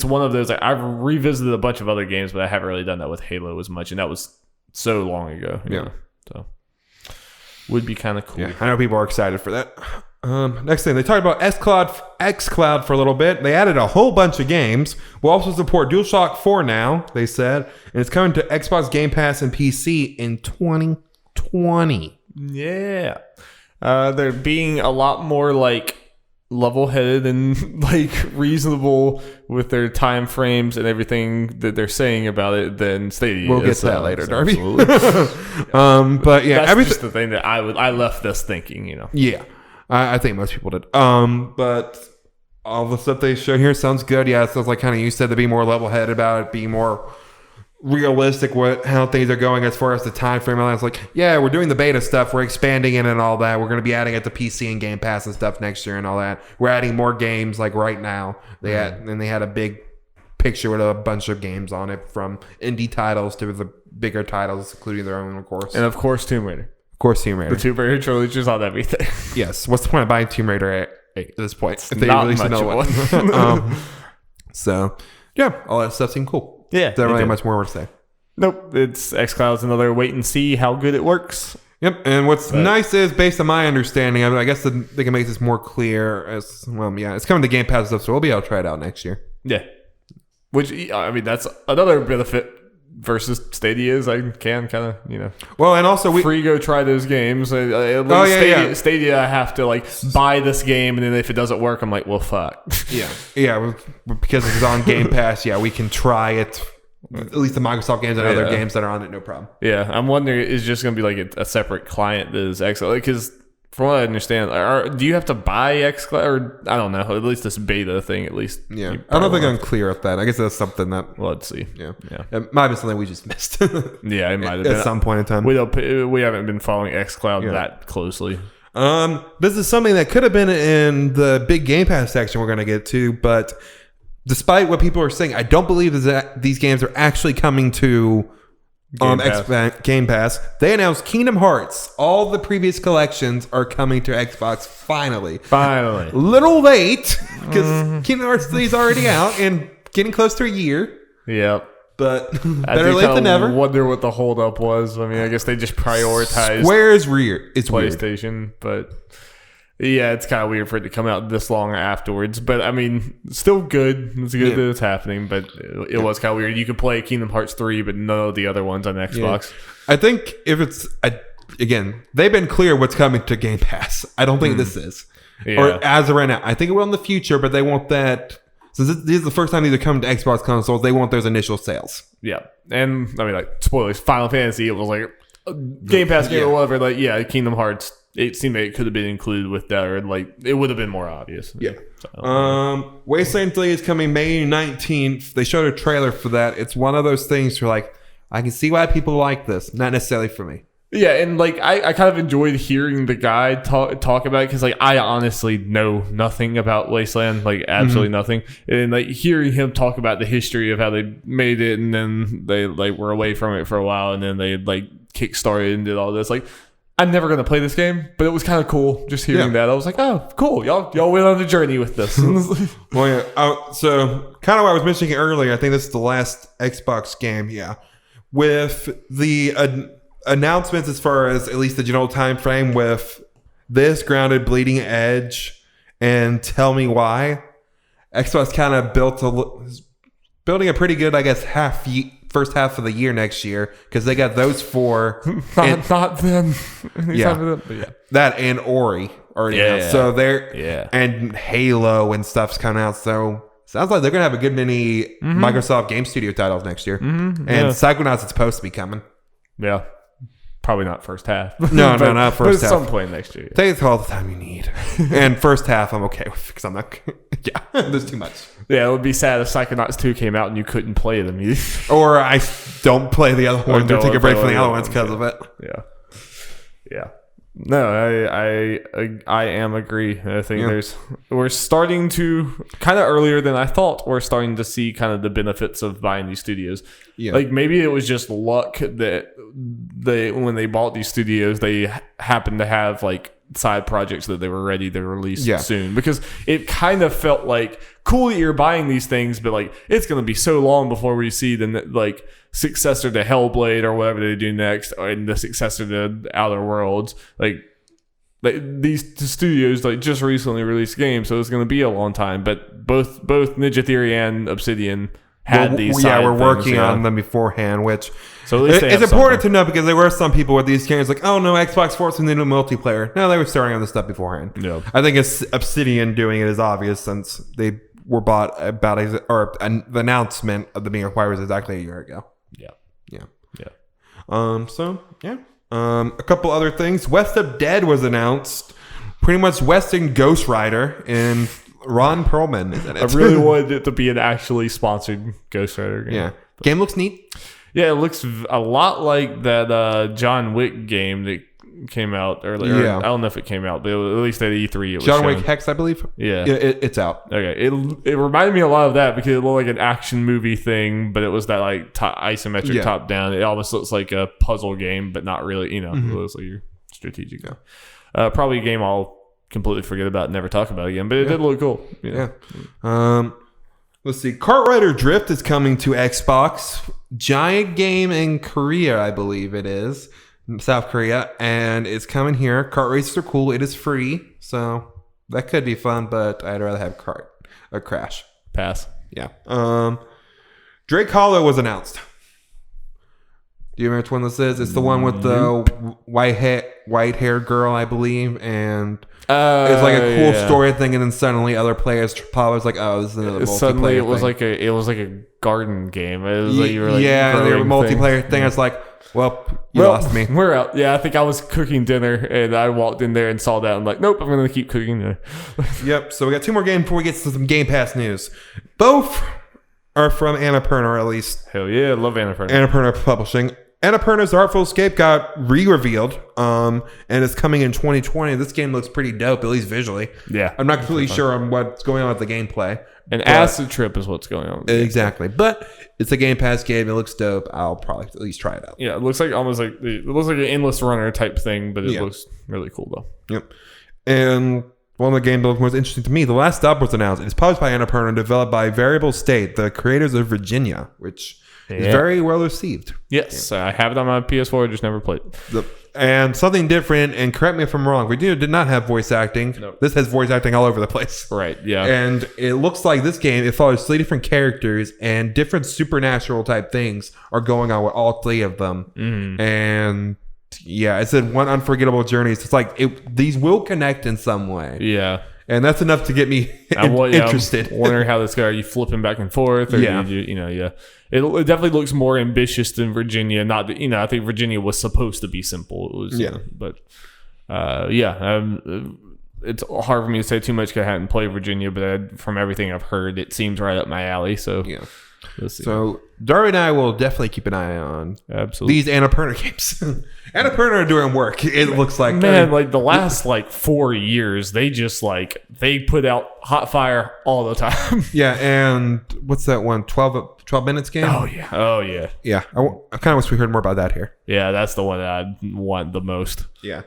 one of those, I've revisited a bunch of other games, but I haven't really done that with Halo as much, and that was so long ago. You know? So would be kind of cool. Yeah, I know people are excited for that. Next thing, they talked about xCloud for a little bit. They added a whole bunch of games. We'll also support DualShock 4 now, they said, and it's coming to Xbox Game Pass and PC in 2020. Yeah. They're being a lot more level-headed and reasonable with their time frames and everything that they're saying about it than Stadia. We'll get to that later, Darby. Yeah. But yeah, that's just the thing that I left this thinking, Yeah. I think most people did. But all the stuff they show here sounds good. Yeah, it sounds like kind of you said, to be more level-headed about it, be more realistic with how things are going as far as the time frame. It's we're doing the beta stuff, we're expanding it and all that. We're going to be adding it to PC and Game Pass and stuff next year and all that. We're adding more games right now. They had a big picture with a bunch of games on it, from indie titles to the bigger titles, including their own, of course. And of course, Tomb Raider. Of course, Tomb Raider. The Tomb Raider trilogy is on everything. Yes. What's the point of buying Tomb Raider at this point? If they not much of one. So, yeah, all that stuff seemed cool. Yeah. There's not really much more to say. Nope. It's xCloud's another wait and see how good it works. Yep. And what's nice is, based on my understanding of it, I guess they can make this more clear as well. Yeah, it's coming to Game Pass stuff, so we'll be able to try it out next year. Yeah. Which, I mean, that's another benefit versus Stadia is I can kind of, Well, and also free go try those games. At least Stadia, I have to buy this game, and then if it doesn't work, I'm well, fuck. Yeah, because it's on Game Pass. Yeah, we can try it. At least the Microsoft games and other games that are on it, no problem. Yeah, I'm wondering, is just going to be a separate client that is xCloud? Because from what I understand, do you have to buy xCloud? Or I don't know. At least this beta thing, at least. Yeah, I don't think I'm clear with that. I guess that's something that. Well, let's see. Yeah. It might be something we just missed. Yeah, it might have been at some point in time. We haven't been following xCloud that closely. This is something that could have been in the big Game Pass section we're going to get to, but despite what people are saying, I don't believe that these games are actually coming to Game Pass. They announced Kingdom Hearts. All the previous collections are coming to Xbox finally. Little late, because Kingdom Hearts 3 is already out and getting close to a year. Yep. But better late than never. I wonder what the holdup was. I mean, I guess they just prioritized Square's rear. It's PlayStation, weird. But yeah, it's kind of weird for it to come out this long afterwards. But I mean, still good. It's good that it's happening, but it was kind of weird. You could play Kingdom Hearts 3, but none of the other ones on Xbox. Yeah. I think if it's again, they've been clear what's coming to Game Pass. I don't think this is, or as of right now. I think it will in the future, but they want that. Since this is the first time these are coming to Xbox consoles, they want those initial sales. Yeah, and I mean, spoilers. Final Fantasy, it was Game Pass game or whatever. Like, yeah, Kingdom Hearts. It seemed like it could have been included with that, or like it would have been more obvious. Yeah. So, Wasteland 3 is coming May 19th. They showed a trailer for that. It's one of those things where like I can see why people like this, not necessarily for me. yeah, and like I kind of enjoyed hearing the guy talk about it because like I honestly know nothing about Wasteland, like absolutely nothing, and like hearing him talk about the history of how they made it, and then they like were away from it for a while, and then they like kickstarted and did all this. Like, I'm never gonna play this game, but it was kind of cool just hearing that. I was like, oh, cool, y'all went on a journey with this. Well, yeah. So kind of what I was mentioning earlier, I think this is the last Xbox game. Yeah, with the announcements as far as at least the general time frame with this, Grounded, Bleeding Edge, and Tell Me Why, Xbox kind of building a pretty good, I guess, first half of the year next year, because they got those 4. not them. Yeah. That and Ori already out. So they're and Halo and stuff's coming out. So sounds like they're gonna have a good many Microsoft Game Studio titles next year. And Psychonauts is supposed to be coming. Yeah. Probably not first half. No, not first half. At some point next year. Take all the time you need. And first half, I'm okay with because I'm not. Yeah, there's too much. Yeah, it would be sad if Psychonauts 2 came out and you couldn't play them. Or I don't play the other ones or take a break from the other ones because of it. Yeah. No, I am agree. I think we're starting to kind of earlier than I thought. We're starting to see kind of the benefits of buying these studios. Yeah. Like maybe it was just luck that when they bought these studios, they happened to have like side projects that they were ready to release soon, because it kind of felt like cool that you're buying these things, but like it's going to be so long before we see the like successor to Hellblade or whatever they do next, and the successor to Outer Worlds. Like these studios like just recently released games, so it's going to be a long time. But both Ninja Theory and Obsidian had these. Yeah, we're working on them beforehand, which. So at least it's important to know, because there were some people with these games like, oh no, Xbox forcing the new multiplayer. No, they were starting on this stuff beforehand. Yeah. I think it's Obsidian doing it is obvious, since they were bought the announcement of them being acquired was exactly a year ago. Yeah. A couple other things. West of Dead was announced. Pretty much Western Ghost Rider, and Ron Perlman is in it. I really wanted it to be an actually sponsored Ghost Rider game. Yeah. Game looks neat. Yeah, it looks a lot like that John Wick game that came out earlier. Yeah. I don't know if it came out, but at least at E3 it was John shown. Wick Hex, I believe. Yeah. It's out. Okay. It reminded me a lot of that, because it looked like an action movie thing, but it was that like isometric top down. It almost looks like a puzzle game, but not really. It looks like your strategic game. Probably a game I'll completely forget about and never talk about again, but it did look cool. Yeah. Let's see. Kart Rider Drift is coming to Xbox. Giant game in Korea, I believe it is. South Korea. And it's coming here. Kart races are cool. It is free. So that could be fun, but I'd rather have Crash. Pass. Yeah. Drake Hollow was announced. Do you remember which one this is? It's the one with the white hair girl, I believe, and it's like a cool story thing, and then suddenly other players probably was like, "Oh, this is another multiplayer." Suddenly, it was like a garden game. It was like you were like they were multiplayer thing. I was like, "Well, you lost me. We're out." Yeah, I think I was cooking dinner, and I walked in there and saw that. I'm like, "Nope, I'm going to keep cooking dinner." Yep. So we got 2 more games before we get to some Game Pass news. Both are from Annapurna, or at least hell yeah, I love Annapurna. Annapurna Publishing. Annapurna's Artful Escape got re-revealed, and it's coming in 2020. This game looks pretty dope, at least visually. Yeah. I'm not completely sure on what's going on with the gameplay. An acid trip is what's going on. Exactly. But it's a Game Pass game. It looks dope. I'll probably at least try it out. Yeah, it looks like it looks like an endless runner type thing, but it looks really cool though. Yep. And one of the games that was most interesting to me, The Last Stop was announced. It's published by Annapurna and developed by Variable State, the creators of Virginia, which is very well received. Yes, I have it on my PS4. I just never played it. And something different, and correct me if I'm wrong, Virginia did not have voice acting. Nope. This has voice acting all over the place. Right, yeah. And it looks like this game, it follows 3 different characters, and different supernatural type things are going on with all 3 of them. Mm-hmm. And yeah, it said one unforgettable journey. So it's like these will connect in some way. Yeah. And that's enough to get me interested. I'm wondering how this guy, are you flipping back and forth? Or It definitely looks more ambitious than Virginia. Not that, I think Virginia was supposed to be simple. It was, it's hard for me to say too much because I hadn't played Virginia, but from everything I've heard, it seems right up my alley. So, So, Darby and I will definitely keep an eye on these Annapurna games. Annapurna are doing work. It looks like, man, like the last 4 years, they just they put out hot fire all the time. Yeah, and what's that one? 12 minutes game? Oh yeah. Yeah, I kind of wish we heard more about that here. Yeah, that's the one that I want the most. Yeah.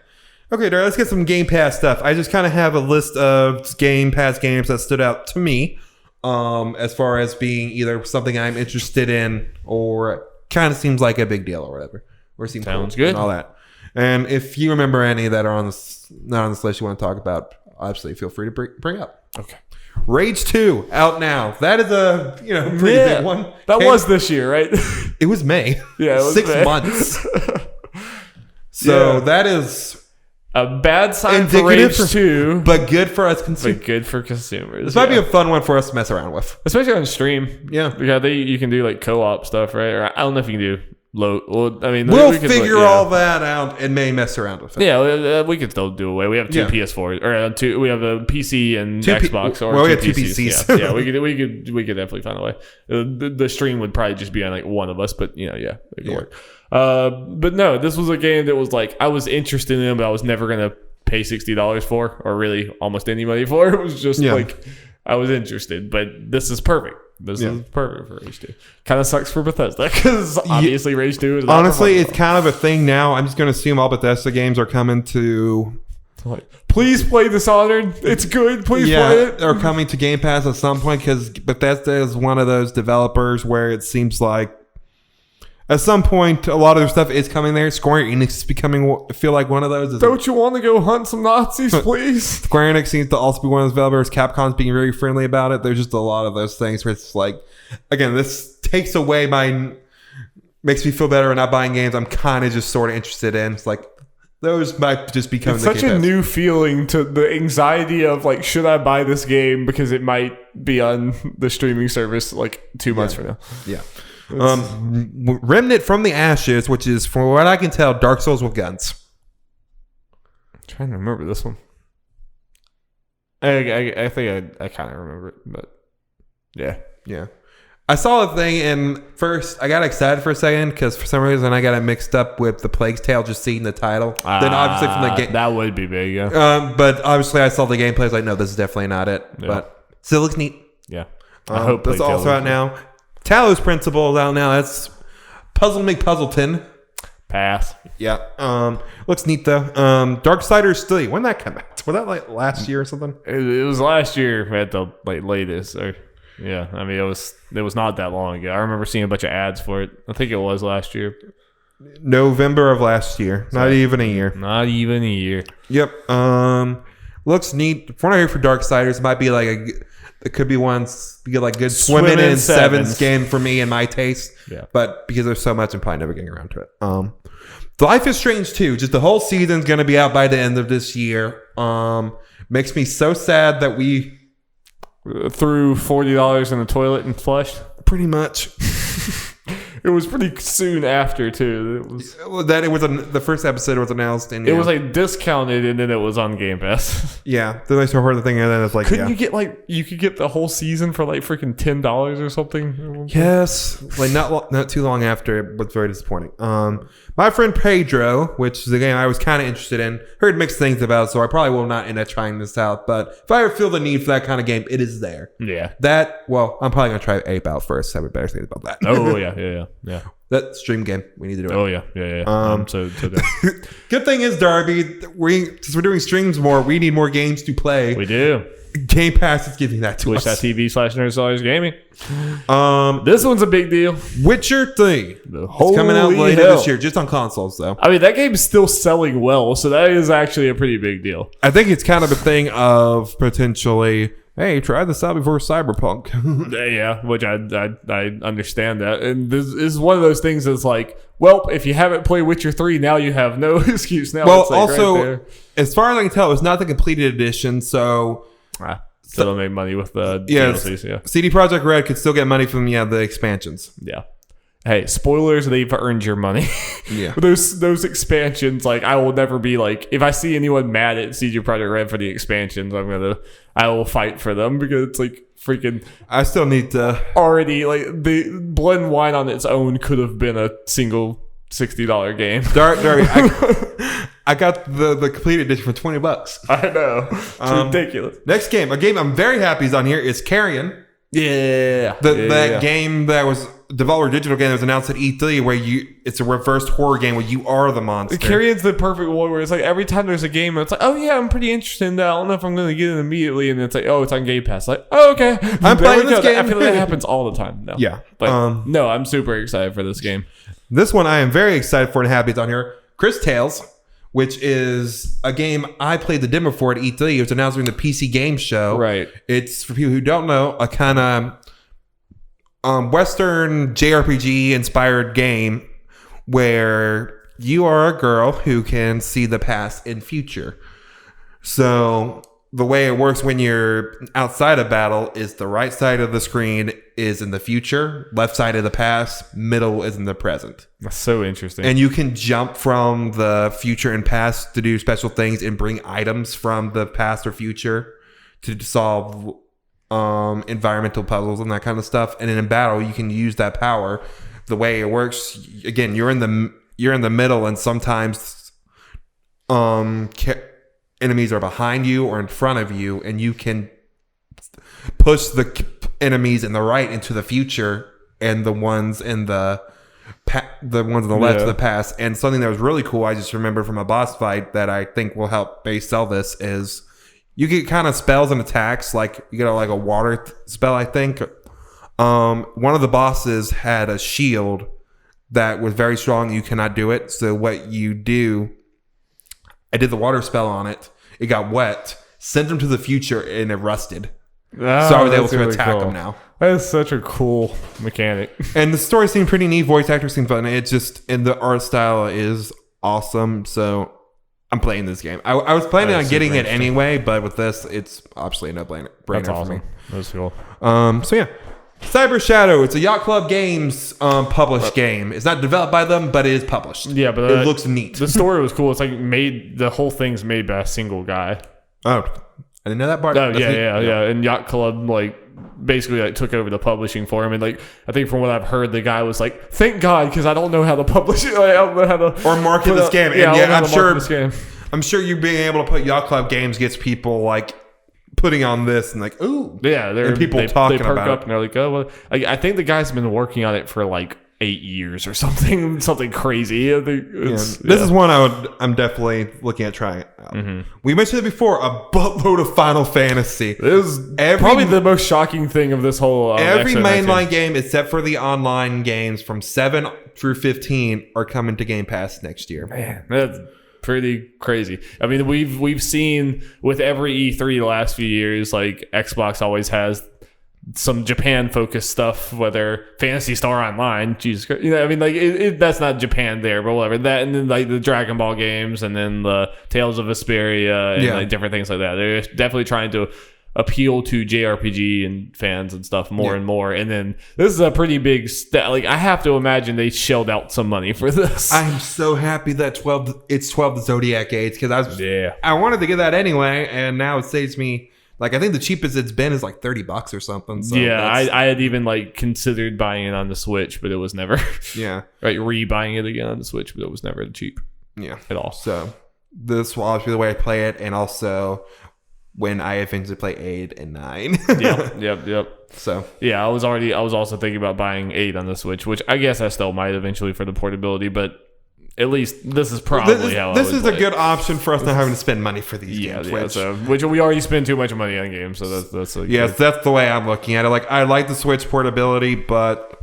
Okay, Darby, let's get some Game Pass stuff. I just kind of have a list of Game Pass games that stood out to me as far as being either something I'm interested in or kind of seems like a big deal or whatever. Or seems sounds cool good. And all that. And if you remember any that are not on this list you want to talk about, obviously feel free to bring up. Okay. Rage 2 out now. That is a pretty big one. That was this year, right? It was May. Yeah, it was 6 May. months. So that is a bad sign for Rage 2, but good for us consumers. But good for consumers. This might be a fun one for us to mess around with, especially on stream. Yeah, because you can do co-op stuff, right? Or I don't know if you can do low. Well, I mean, we'll figure all that out and may mess around with it. Yeah, we can still do away. We have two PS4s or two. We have a PC and Xbox. We have two PCs. Yeah, we could definitely find a way. The stream would probably just be on one of us, but it could work. But no, this was a game that was I was interested in, but I was never gonna pay $60 for, or really almost any money for. It was just I was interested, but this is perfect. This is perfect for Rage 2. Kind of sucks for Bethesda because obviously Rage 2 is honestly it's kind of a thing now. I'm just going to assume all Bethesda games are coming to please play Dishonored. It's good. Please play it. They're coming to Game Pass at some point because Bethesda is one of those developers where it seems like at some point a lot of their stuff is coming there. Square Enix is feel like one of those. Don't you want to go hunt some Nazis, please? Square Enix seems to also be one of those developers. Capcom's being very friendly about it. There's just a lot of those things where it's again, this takes away makes me feel better when not buying games I'm kind of just sort of interested in. It's those might just become such a new feeling to the anxiety of should I buy this game because it might be on the streaming service 2 months from now. Yeah. Remnant from the Ashes, which is, from what I can tell, Dark Souls with guns. I'm trying to remember this one. I think I kind of remember it, but yeah. I saw the thing, and first I got excited for a second because for some reason I got it mixed up with the Plague's Tale. Just seeing the title, then obviously from the game that would be big, yeah. But obviously I saw the gameplay. I was no, this is definitely not it. Yeah. But still looks neat. Yeah, I hope that's also out now. Talos Principle is out now. That's Puzzle McPuzzleton. Pass. Yeah. Looks neat though. Darksiders 3. When did that come out? Was that last year or something? It was last year at the latest. Yeah. I mean, it was not that long ago. I remember seeing a bunch of ads for it. I think it was last year. November of last year. Not even a year. Not even a year. Yep. Looks neat. From what I hear for Darksiders, it might be it could be ones you get good swimming in sevens game for me and my taste. Yeah. But because there's so much, I'm probably never getting around to it. Life is Strange 2. Just the whole season's gonna be out by the end of this year. Makes me so sad that we threw $40 in the toilet and flushed. Pretty much. It was pretty soon after too. The first episode was announced, and it was discounted, and then it was on Game Pass. Yeah, then I heard the thing, and then it's couldn't you get you could get the whole season for freaking $10 or something? Yes, not too long after. It was very disappointing. My friend Pedro, which is a game I was kind of interested in, heard mixed things about, so I probably will not end up trying this out. But if I ever feel the need for that kind of game, it is there. Yeah. I'm probably gonna try Ape out first. I would better say about that. Oh yeah. That stream game, we need to do it. Oh yeah. So good thing is, Darby, since we're doing streams more, we need more games to play. We do. Game Pass is giving that to us. Twitch.tv/Nerd Gaming. This one's a big deal. Witcher 3. It's coming out later this year, just on consoles, though. I mean, that game's still selling well, so that is actually a pretty big deal. I think it's kind of a thing of potentially, hey, try this out before Cyberpunk. Yeah, which I understand that. And this is one of those things that's well, if you haven't played Witcher 3, now you have no excuse now. Well, also, right, as far as I can tell, it's not the completed edition, so So they'll make money with the yes, DLCs. Yeah. CD Projekt Red could still get money from the expansions. Yeah. Hey, spoilers, they've earned your money. Yeah. Those expansions, like, I will never be like, if I see anyone mad at CD Projekt Red for the expansions, I will fight for them because it's like freaking. I still need to. Already, like, the Blood and Wine on its own could have been a single $60 game. I got the complete edition for $20. I know. It's ridiculous. Next game, a game I'm very happy is on here, is Carrion. Yeah. That game that was Devolver Digital game that was announced at E3 where it's a reversed horror game where you are the monster. Carrion's the perfect one where it's like every time there's a game, it's like, oh yeah, I'm pretty interested in that. I don't know if I'm going to get it immediately. And it's like, oh, it's on Game Pass. Like, oh, okay. I'm playing this game. I feel like that happens all the time. No. Yeah. But no, I'm super excited for this game. This one I am very excited for and happy it's on here. Chris Tales, which is a game I played the demo for at E3. It was announced during the PC Game Show. Right. It's, for people who don't know, a kind of Western JRPG inspired game where you are a girl who can see the past and future. So the way it works when you're outside of battle is the right side of the screen is in the future, left side of the past, middle is in the present. That's so interesting. And you can jump from the future and past to do special things and bring items from the past or future to solve environmental puzzles and that kind of stuff. And in battle, you can use that power. The way it works, again, you're in the middle, and sometimes enemies are behind you or in front of you, and you can push the enemies in the right into the future, and the ones in the ones on the left to the past. And something that was really cool, I just remembered from a boss fight that I think will help base sell this is. You get kind of spells and attacks, like you get like a water spell, I think. One of the bosses had a shield that was very strong. You cannot do it. So what you do, I did the water spell on it. It got wet, sent him to the future, and it rusted. So I was able to attack him now. That is such a cool mechanic. And the story seemed pretty neat. Voice actors seemed fun. It just, and the art style is awesome. So I'm playing this game. I was planning on getting it anyway, but with this, it's obviously a no-brainer for me. That's cool. So yeah, Cyber Shadow. It's a Yacht Club Games published game. It's not developed by them, but it is published. Yeah, but it looks neat. The story was cool. It's like the whole thing's made by a single guy. Oh, I didn't know that part. Oh, yeah. And Yacht Club basically took over the publishing for him, and I think from what I've heard, the guy was like, "Thank God, because I don't know how to publish it. I don't know how to or market this game." Yeah, and I'm sure you being able to put Yacht Club Games gets people putting on this and ooh, yeah, and people talking they perk about up it. And they're like, oh, well, I think the guy's been working on it for 8 years or something crazy. This is one I'm definitely looking at trying out. Mm-hmm. We mentioned it before, a buttload of Final Fantasy. This is probably the most shocking thing of this whole every mainline game except for the online games from 7 through 15 are coming to Game Pass next year. Man, that's pretty crazy. I mean, we've seen with every E3 the last few years, Xbox always has some Japan focused stuff, whether Phantasy Star Online, Jesus Christ, I mean, that's not Japan there, but whatever. That, and then the Dragon Ball games, and then the Tales of Vesperia, and different things like that. They're definitely trying to appeal to JRPG and fans and stuff more and more. And then this is a pretty big step. I have to imagine they shelled out some money for this. I'm so happy that it's 12 the Zodiac Age, because I wanted to get that anyway, and now it saves me. I think the cheapest it's been is $30 or something. So I had even considered buying it on the Switch, but it was never. Yeah. Rebuying it again on the Switch, but it was never cheap. Yeah. At all. So this will obviously be the way I play it, and also when I eventually play 8 and 9. Yep. So yeah, I was also thinking about buying 8 on the Switch, which I guess I still might eventually for the portability, but at least this is probably how this is a good option for us not having to spend money for these games. Which we already spend too much money on games, so that's that's the way I'm looking at it. I like the Switch portability, but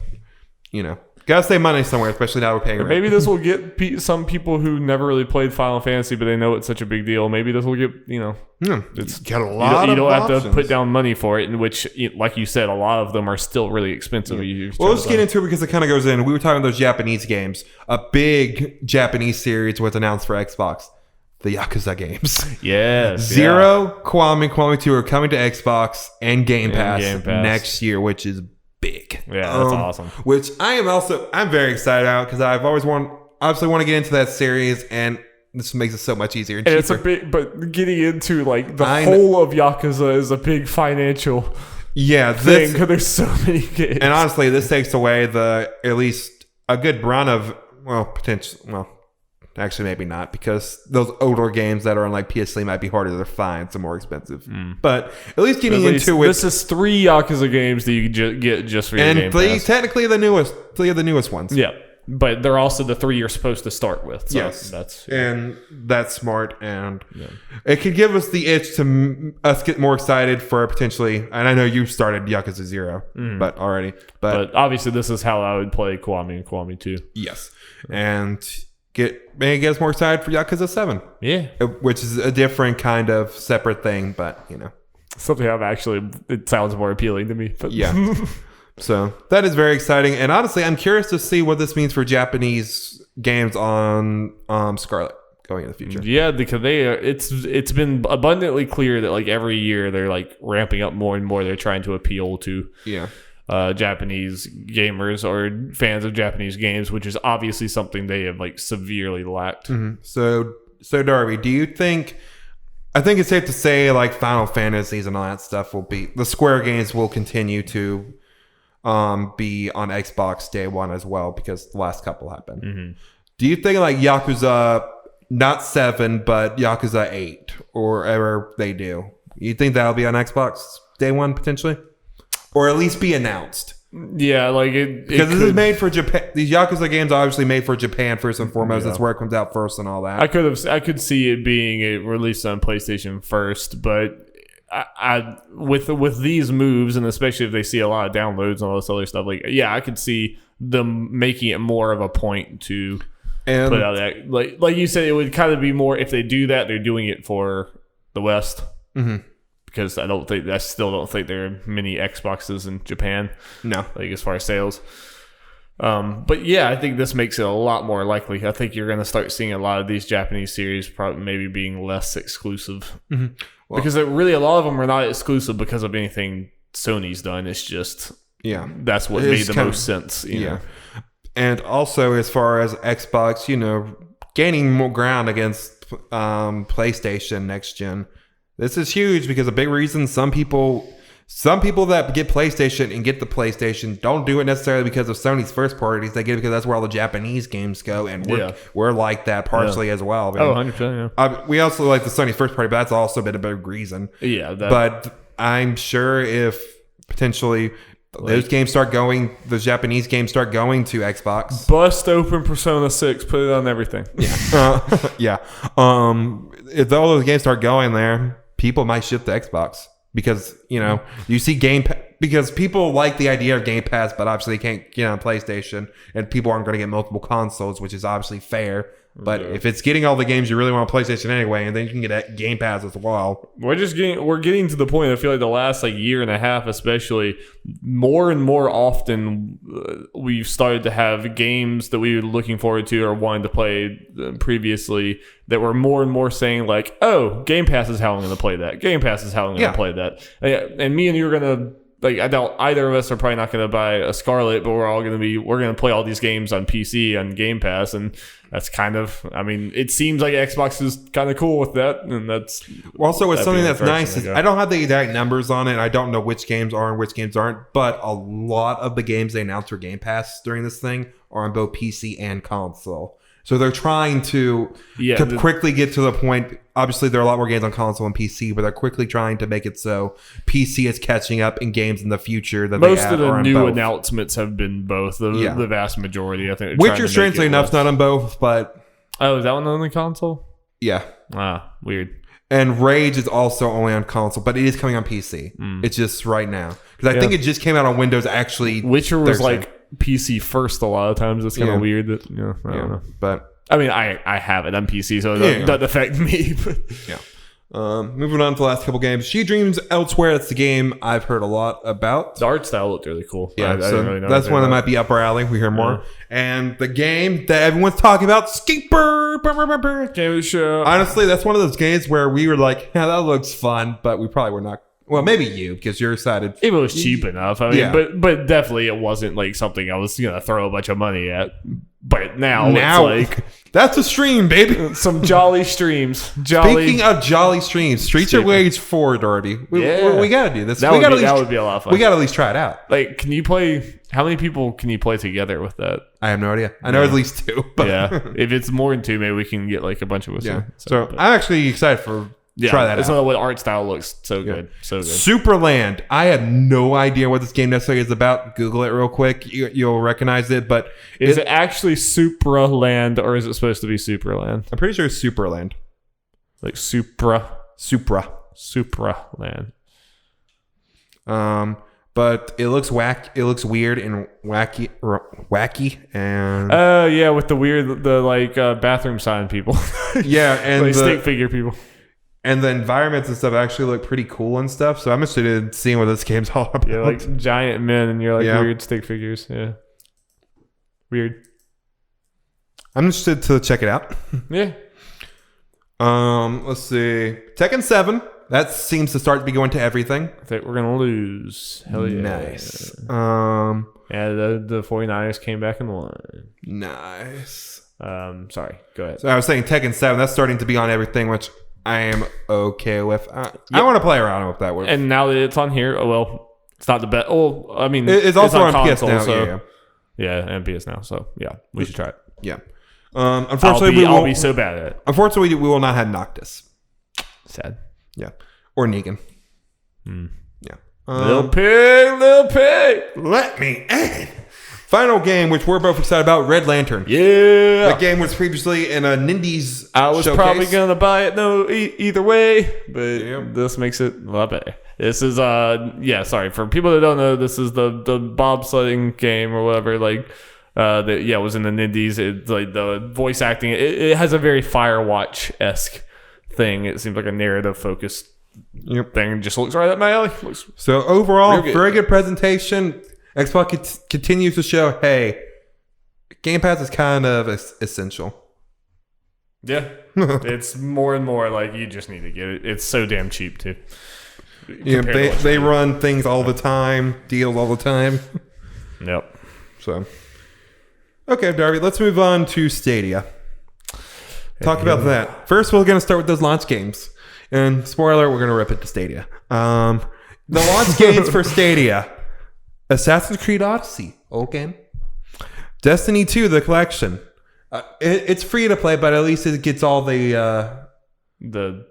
gotta save money somewhere, especially now we're paying rent. Maybe this will get some people who never really played Final Fantasy, but they know it's such a big deal. Maybe this will get it's got a lot. You don't have options. to put down money for it, in which, like you said, a lot of them are still really expensive. Well, let's get into it because it kind of goes in. We were talking about those Japanese games. A big Japanese series was announced for Xbox. the Yakuza games. Yes. Zero, Kiwami, Kiwami 2 are coming to Xbox and Game Pass, next year, which is big. Yeah, that's awesome. Which I'm very excited about because I've always obviously want to get into that series, and this makes it so much easier. And it's but getting into like the whole of Yakuza is a big financial thing because there's so many games. And honestly, this takes away at least a good run of actually maybe not, because those older games that are on like PS3 might be harder to find, so more expensive. But at least getting into it. This is 3 Yakuza games that you can get just for your Game Pass. And technically the newest ones. Yeah. But they're also the 3 you're supposed to start with. So yes. That's smart. And it could give us the itch to us get more excited for potentially, and I know you started Yakuza 0 already. But obviously this is how I would play Kiwami and Kiwami 2. Yes. And maybe get us more excited for Yakuza 7. Yeah. Which is a different kind of separate thing, but something it sounds more appealing to me. But yeah. So that is very exciting. And honestly, I'm curious to see what this means for Japanese games on Scarlet going in the future. Yeah, because it's been abundantly clear that like every year they're like ramping up more and more. They're trying to appeal to Japanese gamers or fans of Japanese games, which is obviously something they have like severely lacked. So Darby, do you think? I think it's safe to say like Final Fantasies and all that stuff the Square games will continue to be on Xbox day one as well, because the last couple happened. Do you think like Yakuza, not 7, but Yakuza 8 or whatever they do, you think that'll be on Xbox day one potentially, or at least be announced? Yeah, like because this is made for Japan. These Yakuza games are obviously made for Japan first and foremost. That's where it comes out first and all that. I could see it being released on PlayStation first, but I with these moves, and especially if they see a lot of downloads and all this other stuff, I could see them making it more of a point to put out that like you said, it would kind of be more if they do that, they're doing it for the West. Because I still don't think there are many Xboxes in Japan. No, like as far as sales. But yeah, I think this makes it a lot more likely. I think you're going to start seeing a lot of these Japanese series probably maybe being less exclusive. Well, because really a lot of them are not exclusive because of anything Sony's done. It's just that's what made the most sense. You know? And also as far as Xbox, gaining more ground against PlayStation next gen. This is huge because a big reason some people that get PlayStation and get the PlayStation don't do it necessarily because of Sony's first parties. They get it because that's where all the Japanese games go, and we're like that partially as well. I mean, 100%. We also like the Sony first party, but that's also been a big reason. Yeah, but I'm sure if potentially those games start going, those Japanese games start going to Xbox. Bust open Persona 6, put it on everything. If all those games start going there, people might shift to Xbox because, you see because people like the idea of Game Pass, but obviously they can't get on PlayStation, and people aren't going to get multiple consoles, which is obviously fair. But if it's getting all the games you really want on PlayStation anyway, and then you can get Game Pass as well. We're getting to the point, I feel like the last year and a half especially, more and more often we've started to have games that we were looking forward to or wanted to play previously that were more and more saying like, oh, Game Pass is how I'm going to play that. Game Pass is how I'm going to play that. And me and you are going to, either of us are probably not going to buy a Scarlet, but we're going to play all these games on PC on Game Pass, and that's kind of, it seems like Xbox is kind of cool with that, and that's also it's something that's nice. I don't have the exact numbers on it. I don't know which games are and which games aren't, but a lot of the games they announced for Game Pass during this thing are on both PC and console. So they're trying to quickly get to the point. Obviously, there are a lot more games on console and PC, but they're quickly trying to make it so PC is catching up in games in the future. That most of the new announcements have been both. The vast majority, I think. Which is strangely enough not on both, but is that one on the console? Yeah. Weird. And Rage is also only on console, but it is coming on PC. It's just right now because I think it just came out on Windows. Actually, Witcher was PC first a lot of times. It's kind of weird that I don't know. But I have it on PC, so it doesn't affect me. But. Moving on to the last couple games. She Dreams Elsewhere. That's the game I've heard a lot about. The art style looked really cool. Yeah, I didn't really know that's one that might be up our alley. We hear more. And the game that everyone's talking about, Skateboard Game show. Honestly, that's one of those games where we were like, yeah, that looks fun, but we probably were not. Well, maybe you, because you're excited. It was cheap enough. I mean, Yeah. but definitely it wasn't like something I was gonna throw a bunch of money at. But now it's like that's a stream, baby. some jolly streams. Jolly. Speaking of jolly streams, Streets of Rage 4, Doherty. We gotta do this. That would be a lot of fun. We gotta at least try it out. Like, can you play? How many people can you play together with that? I have no idea. I know at least 2. But Yeah, if it's more than 2, maybe we can get like a bunch of us. yeah. in. So but- I'm actually excited for try that it's out. not what art style looks so good. So good. Superland. I have no idea what this game necessarily is about. Google it real quick. You'll recognize it, but Is it actually Supraland or is it supposed to be Superland? I'm pretty sure it's Superland. Like Supra. Supraland. But it looks it looks weird and wacky and Yeah, with the weird bathroom sign people. yeah, and like stick figure people. And the environments and stuff actually look pretty cool and stuff. So I'm interested in seeing what this game's all about. Yeah, like giant men and you're like Yeah. weird stick figures. Yeah. Weird. I'm interested to check it out. Yeah. Let's see. Tekken 7. That seems to start to be going to everything. I think we're gonna lose. Hell yeah. Nice. Yeah, the 49ers came back and won. Nice. Sorry, go ahead. So I was saying Tekken 7, that's starting to be on everything, which I am okay with. I want to play around with that. And now that it's on here, it's not the best. Oh, I mean, It's also on PS now. So, yeah, and PS now. So yeah, we should try it. Yeah. Unfortunately, I'll be so bad at it. Unfortunately, we will not have Noctis. Sad. Yeah. Or Negan. Yeah. Little pig. Let me in. Final game, which we're both excited about, Red Lantern. Yeah. That game was previously in a Nindies I was showcase. probably gonna buy it either way, but this makes it a lot better. This is sorry for people that don't know, this is the bobsledding game or whatever. Like it was in the Nindies. It's like the voice acting. It has a very Firewatch-esque thing. It seems like a narrative focused thing. It just looks right up my alley. So overall, good. very good presentation. Xbox continues to show, hey, Game Pass is kind of essential. Yeah, it's more and more like you just need to get it. It's so damn cheap too. Yeah, they run things all the time, deals all the time. Yep. So, okay, Darby, let's move on to Stadia. Talk about that. First, we're going to start with those launch games. And spoiler, we're going to rip it to Stadia. The launch games for Stadia. Assassin's Creed Odyssey. Old game. Destiny 2, the collection. It's free to play, but at least it gets all the bonus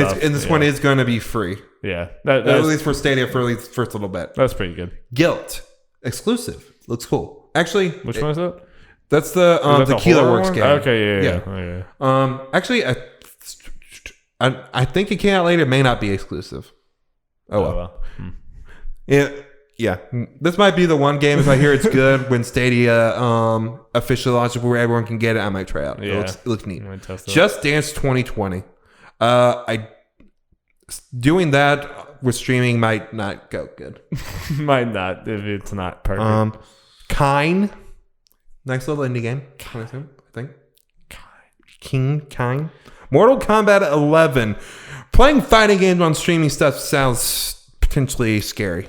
stuff. And this one is going to be free. Yeah. At least for Stadia for at least the first little bit. That's pretty good. Guilt. Exclusive. Looks cool. Actually. Which one is that? That's the Keeler Works game. Okay, yeah. Actually, I think it came out later. It may not be exclusive. Oh well. Yeah. This might be the one game, if I hear it's good, when Stadia officially launches where everyone can get it, I might try out. Yeah. It looks neat. Just Dance 2020. Doing that with streaming might not go good. Might not if it's not perfect. Kine. Nice little indie game. I think. Kine. Mortal Kombat 11. Playing fighting games on streaming stuff sounds potentially scary.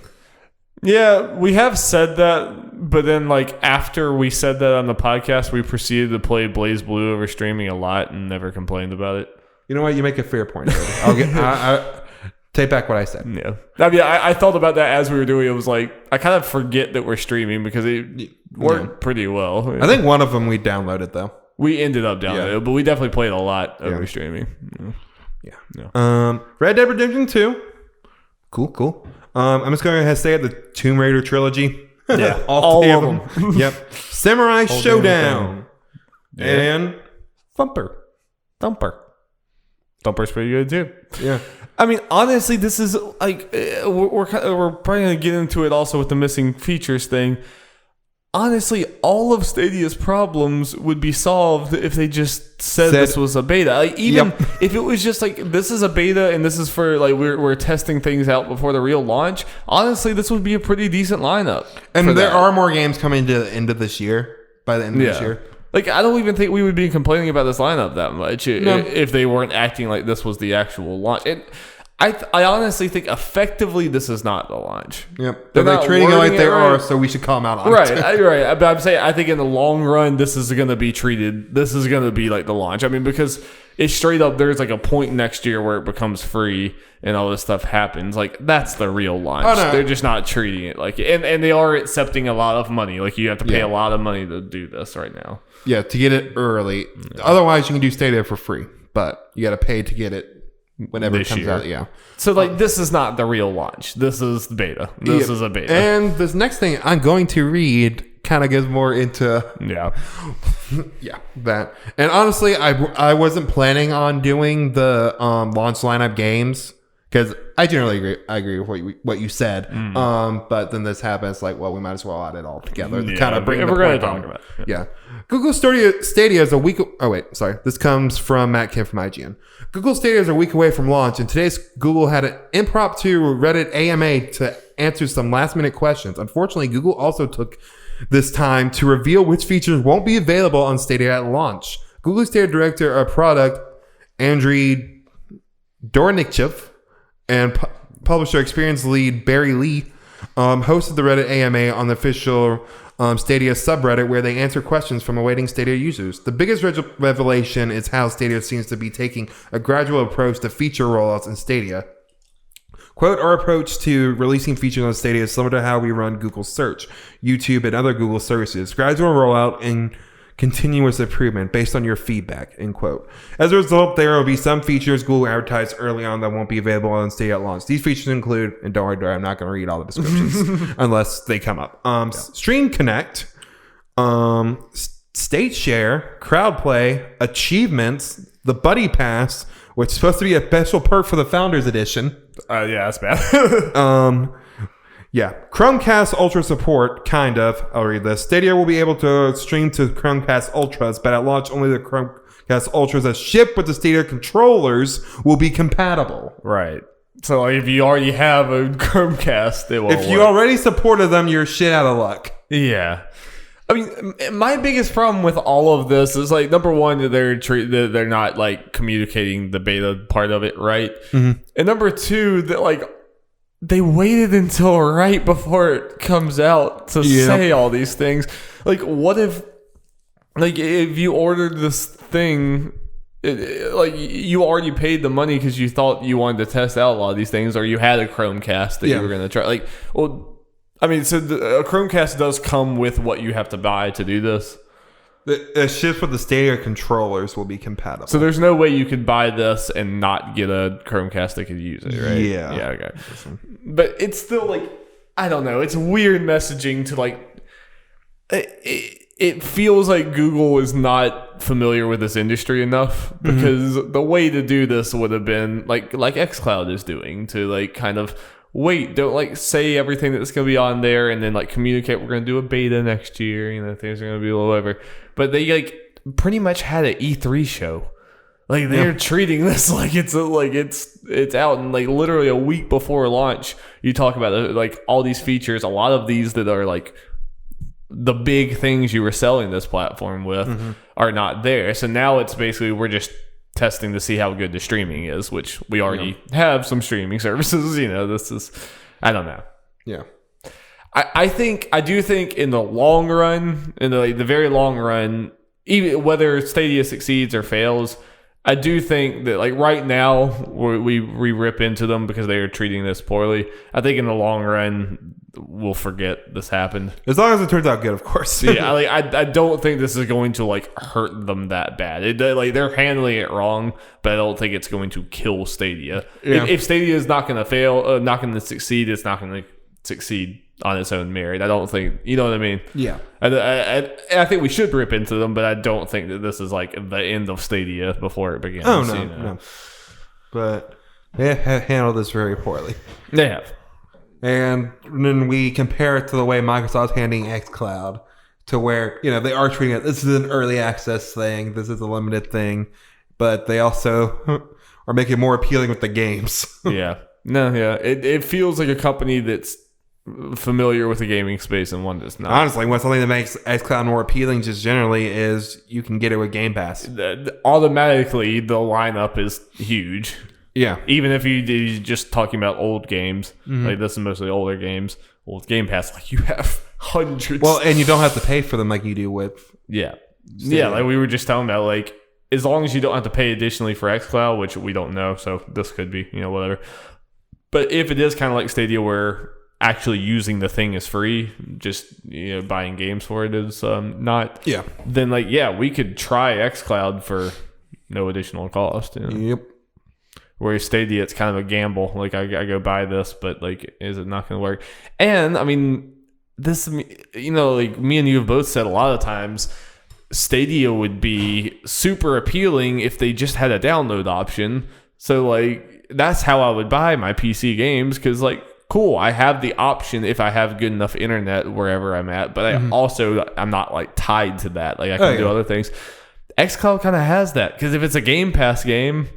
Yeah, we have said that, but then like after we said that on the podcast, we proceeded to play Blaze Blue over streaming a lot and never complained about it. You know what? You make a fair point. I take back what I said. Yeah, I mean, I thought about that as we were doing it. It was like I kind of forget that we're streaming because it worked pretty well. I think one of them we downloaded though. We ended up downloading it, but we definitely played a lot over streaming. Yeah. Red Dead Redemption 2. Cool. I'm just going to say it, the Tomb Raider trilogy. Yeah, all of them. Yep. Samurai Showdown. And Thumper. Thumper's pretty good too. Yeah. I mean, honestly, this is like we're probably gonna get into it also with the missing features thing. Honestly, all of Stadia's problems would be solved if they just said this was a beta. Like, even if it was just like this is a beta and this is for like we're testing things out before the real launch. Honestly, this would be a pretty decent lineup. And there are more games coming to the end of this year. By the end of this year. Like, I don't even think we would be complaining about this lineup that much if they weren't acting like this was the actual launch. I honestly think effectively this is not the launch. Yep. They're treating it like they are, so we should call them out on it. Right. But I'm saying, I think in the long run, this is going to be treated, this is going to be like the launch. I mean, because it's straight up, there's like a point next year where it becomes free and all this stuff happens. Like, that's the real launch. Oh, no. They're just not treating it like, and they are accepting a lot of money. Like, you have to pay a lot of money to do this right now. Yeah, to get it early. Yeah. Otherwise, you can do Stadia for free, but you got to pay to get it whenever it comes out. Yeah. So, like, this is not the real launch. This is the beta. This is a beta. And this next thing I'm going to read kind of gets more into that. And honestly, I wasn't planning on doing the launch lineup games because I generally agree with what you said. But then this happens, like, well, we might as well add it all together to kind of bring the point home. About it. Yeah. Google Stadia is a week. Oh wait, sorry. This comes from Matt Kim from IGN. Google Stadia is a week away from launch, and today's Google had an impromptu Reddit AMA to answer some last-minute questions. Unfortunately, Google also took this time to reveal which features won't be available on Stadia at launch. Google Stadia Director of Product Andriy Dornichev and publisher experience lead Barry Lee hosted the Reddit AMA on the official Stadia subreddit, where they answer questions from awaiting Stadia users. The biggest revelation is how Stadia seems to be taking a gradual approach to feature rollouts in Stadia. Quote, our approach to releasing features on Stadia is similar to how we run Google Search, YouTube, and other Google services. Gradual rollout and continuous improvement based on your feedback, end quote. As a result, there will be some features Google advertised early on that won't be available on Stadia at launch. These features include, and don't worry, I'm not going to read all the descriptions unless they come up. Stream Connect, State Share, Crowd Play, Achievements, the Buddy Pass, which is supposed to be a special perk for the Founders Edition. Yeah, that's bad. Yeah, Chromecast Ultra support, kind of. I'll read this. Stadia will be able to stream to Chromecast Ultras, but at launch, only the Chromecast Ultras that ship with the Stadia controllers will be compatible. Right. So like, if you already have a Chromecast, it won't If you already supported them, you're shit out of luck. Yeah. I mean, my biggest problem with all of this is, like, number one, they're not, like, communicating the beta part of it right. Mm-hmm. And number two, that, like, they waited until right before it comes out to say all these things. Like, what if you ordered this thing, like, you already paid the money because you thought you wanted to test out a lot of these things, or you had a Chromecast that you were going to try. Like, well, I mean, so a Chromecast does come with what you have to buy to do this. The ships with the Stadia controllers will be compatible. So there's no way you could buy this and not get a Chromecast that could use it, right? Yeah. Yeah, okay. But it's still, like, I don't know. It's weird messaging to, like, it feels like Google is not familiar with this industry enough, because the way to do this would have been like xCloud is doing, to, like, kind of wait, don't, like, say everything that's going to be on there and then, like, communicate we're going to do a beta next year, you know, things are going to be a little over. But they, like, pretty much had an E3 show. Like, they're treating this like it's out, and, like, literally a week before launch, you talk about, like, all these features, a lot of these that are, like, the big things you were selling this platform with are not there. So now it's basically, we're just testing to see how good the streaming is, which we already have some streaming services. You know, this is, I don't know. Yeah. I do think in the long run, in the very long run, even whether Stadia succeeds or fails, I do think that, like, right now we rip into them because they are treating this poorly. I think in the long run we'll forget this happened, as long as it turns out good, of course. Yeah, like, I don't think this is going to, like, hurt them that bad. Like, they're handling it wrong, but I don't think it's going to kill Stadia. Yeah. If Stadia is not going to fail, not going to succeed, it's not going to succeed on its own merit. I don't think, you know what I mean? Yeah. I think we should rip into them, but I don't think that this is, like, the end of Stadia before it begins. Oh, no, no. But they have handled this very poorly. They have. And then we compare it to the way Microsoft's handling xCloud, to where, you know, they are treating it, this is an early access thing, this is a limited thing, but they also are making it more appealing with the games. Yeah. No, yeah. It feels like a company that's familiar with the gaming space and one that's not. Honestly, what's something that makes xCloud more appealing just generally is you can get it with Game Pass. Automatically, the lineup is huge. Yeah. Even if you're just talking about old games, like this is mostly older games. Well, with Game Pass, like you have hundreds. Well, and you don't have to pay for them like you do with Yeah, Stadia. like we were just talking about, like as long as you don't have to pay additionally for xCloud, which we don't know, so this could be, whatever. But if it is kind of like Stadia where actually using the thing is free, just buying games for it is not, then we could try xCloud for no additional cost. Yep. Whereas Stadia, it's kind of a gamble. Like I go buy this, but like, is it not going to work? And I mean, this, like me and you have both said a lot of times, Stadia would be super appealing if they just had a download option. So like, that's how I would buy my PC games, because like, cool, I have the option if I have good enough internet wherever I'm at, but I'm not like tied to that. Like I can do other things. xCloud kind of has that, because if it's a Game Pass game,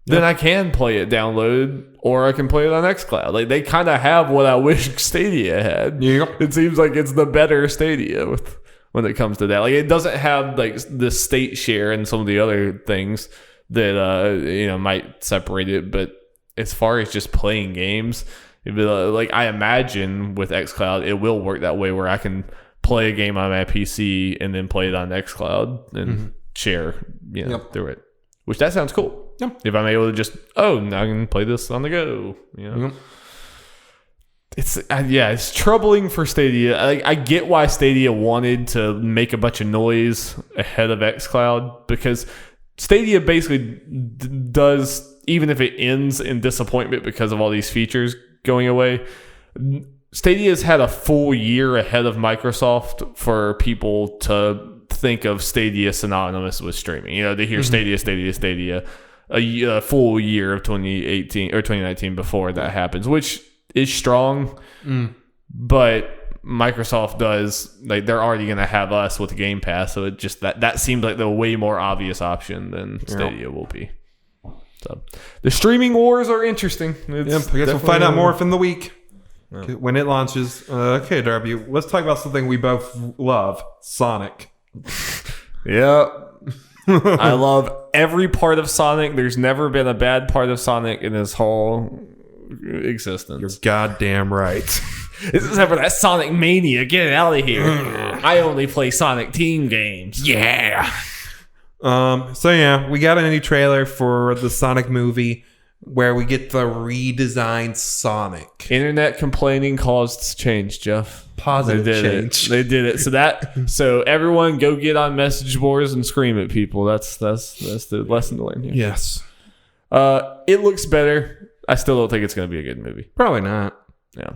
then I can play it download, or I can play it on xCloud. Like they kind of have what I wish Stadia had. Yep. It seems like it's the better Stadia when it comes to that. Like it doesn't have like the state share and some of the other things that might separate it, but as far as just playing games, it'd be like I imagine with xCloud it will work that way, where I can play a game on my PC and then play it on xCloud and share through it. Which that sounds cool. Yep. If I'm able to just now I can play this on the go. Yep. It's troubling for Stadia. I get why Stadia wanted to make a bunch of noise ahead of xCloud, because Stadia basically does, even if it ends in disappointment because of all these features going away, Stadia's had a full year ahead of Microsoft for people to think of Stadia synonymous with streaming. They hear Stadia, a full year of 2018 or 2019 before that happens, which is strong. But Microsoft does, like, they're already going to have us with Game Pass, so it just that seems like the way more obvious option than Stadia will be. So the streaming wars are interesting. I guess we'll find out more from the week when it launches. Okay, Darby, let's talk about something we both love: Sonic. Yeah. I love every part of Sonic. There's never been a bad part of Sonic in his whole existence. You're goddamn right. Except for that Sonic Mania. Get it out of here. I only play Sonic team games. Yeah. We got a new trailer for the Sonic movie where we get the redesigned Sonic. Internet complaining caused change, Jeff. Positive change. They did it. So everyone go get on message boards and scream at people. That's the lesson to learn here. Yes. It looks better. I still don't think it's going to be a good movie. Probably not. Yeah.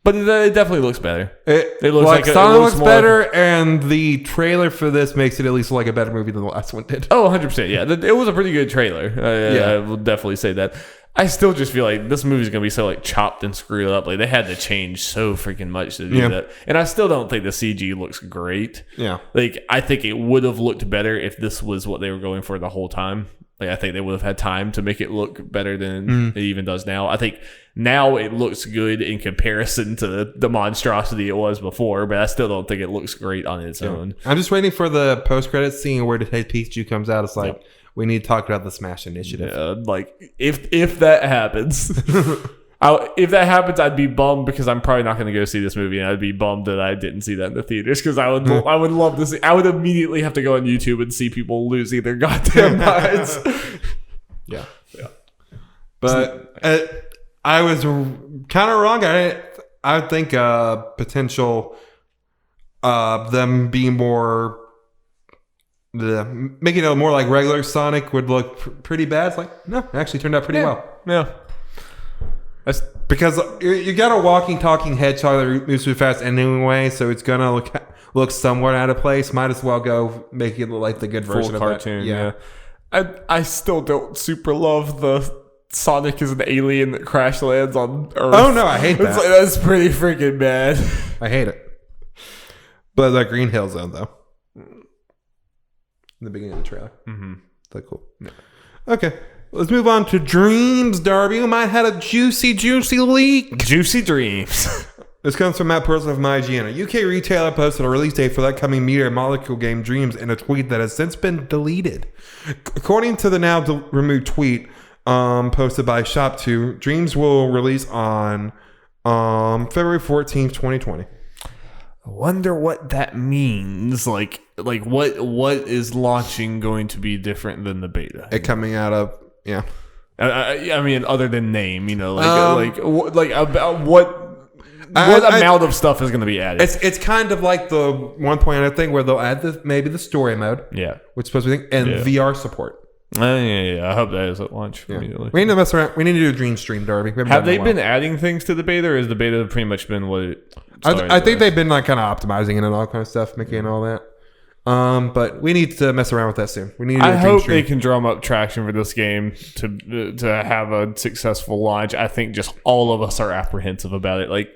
But it definitely looks better. It looks like Sonic looks better, and the trailer for this makes it at least like a better movie than the last one did. Oh, 100%. Yeah. It was a pretty good trailer. I will definitely say that. I still just feel like this movie's going to be so like chopped and screwed up. Like they had to change so freaking much to do that. And I still don't think the CG looks great. Yeah. Like I think it would have looked better if this was what they were going for the whole time. Like I think they would have had time to make it look better than it even does now. I think now it looks good in comparison to the monstrosity it was before, but I still don't think it looks great on its own. I'm just waiting for the post-credit scene where Pikachu comes out. It's like, we need to talk about the Smash Initiative. Yeah, like if that happens, if that happens, I'd be bummed because I'm probably not going to go see this movie, and I'd be bummed that I didn't see that in the theaters because I would love to see. I would immediately have to go on YouTube and see people losing their goddamn minds. Yeah. But I was kind of wrong. I think potential them being more. Making it more like regular Sonic would look pretty bad. It's like, no, it actually turned out pretty well. Yeah. That's because you got a walking, talking hedgehog that moves too fast anyway, so it's gonna look somewhat out of place. Might as well go make it look like the good version of cartoon. That. Yeah. I still don't super love the Sonic as an alien that crash lands on Earth. Oh no, I hate that. Like, that's pretty freaking bad. I hate it. But the Green Hill Zone though. In the beginning of the trailer. That's cool. Yeah. Okay. Let's move on to Dreams, Darby. We might have had a juicy leak. Juicy Dreams. This comes from Matt Purcell of MyGN. A UK retailer posted a release date for that coming Meteor Molecule game Dreams in a tweet that has since been deleted. According to the now removed tweet posted by Shop2, Dreams will release on February 14th, 2020. I wonder what that means. Like what is launching going to be different than the beta? It coming out of I mean, other than name, about what amount of stuff is going to be added? It's kind of like the 1.0 thing where they'll add maybe the story mode, which is supposed to be, and VR support. I hope that is at launch immediately. We need to mess around. We need to do a dream stream, Darby. Have they been adding things to the beta, or has the beta pretty much been what it started I think they've been like kind of optimizing it and all kind of stuff, making all that. But we need to mess around with that soon. We need. I hope they can drum up traction for this game to have a successful launch. I think just all of us are apprehensive about it. Like,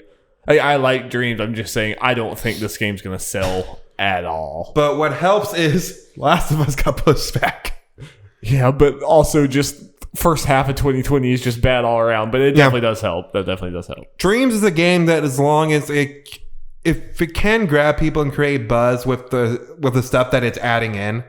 I like Dreams. I'm just saying I don't think this game's going to sell at all. But what helps is Last of Us got pushed back. Yeah, but also just first half of 2020 is just bad all around. But it definitely does help. That definitely does help. Dreams is a game that as long as if it can grab people and create buzz with the stuff that it's adding in,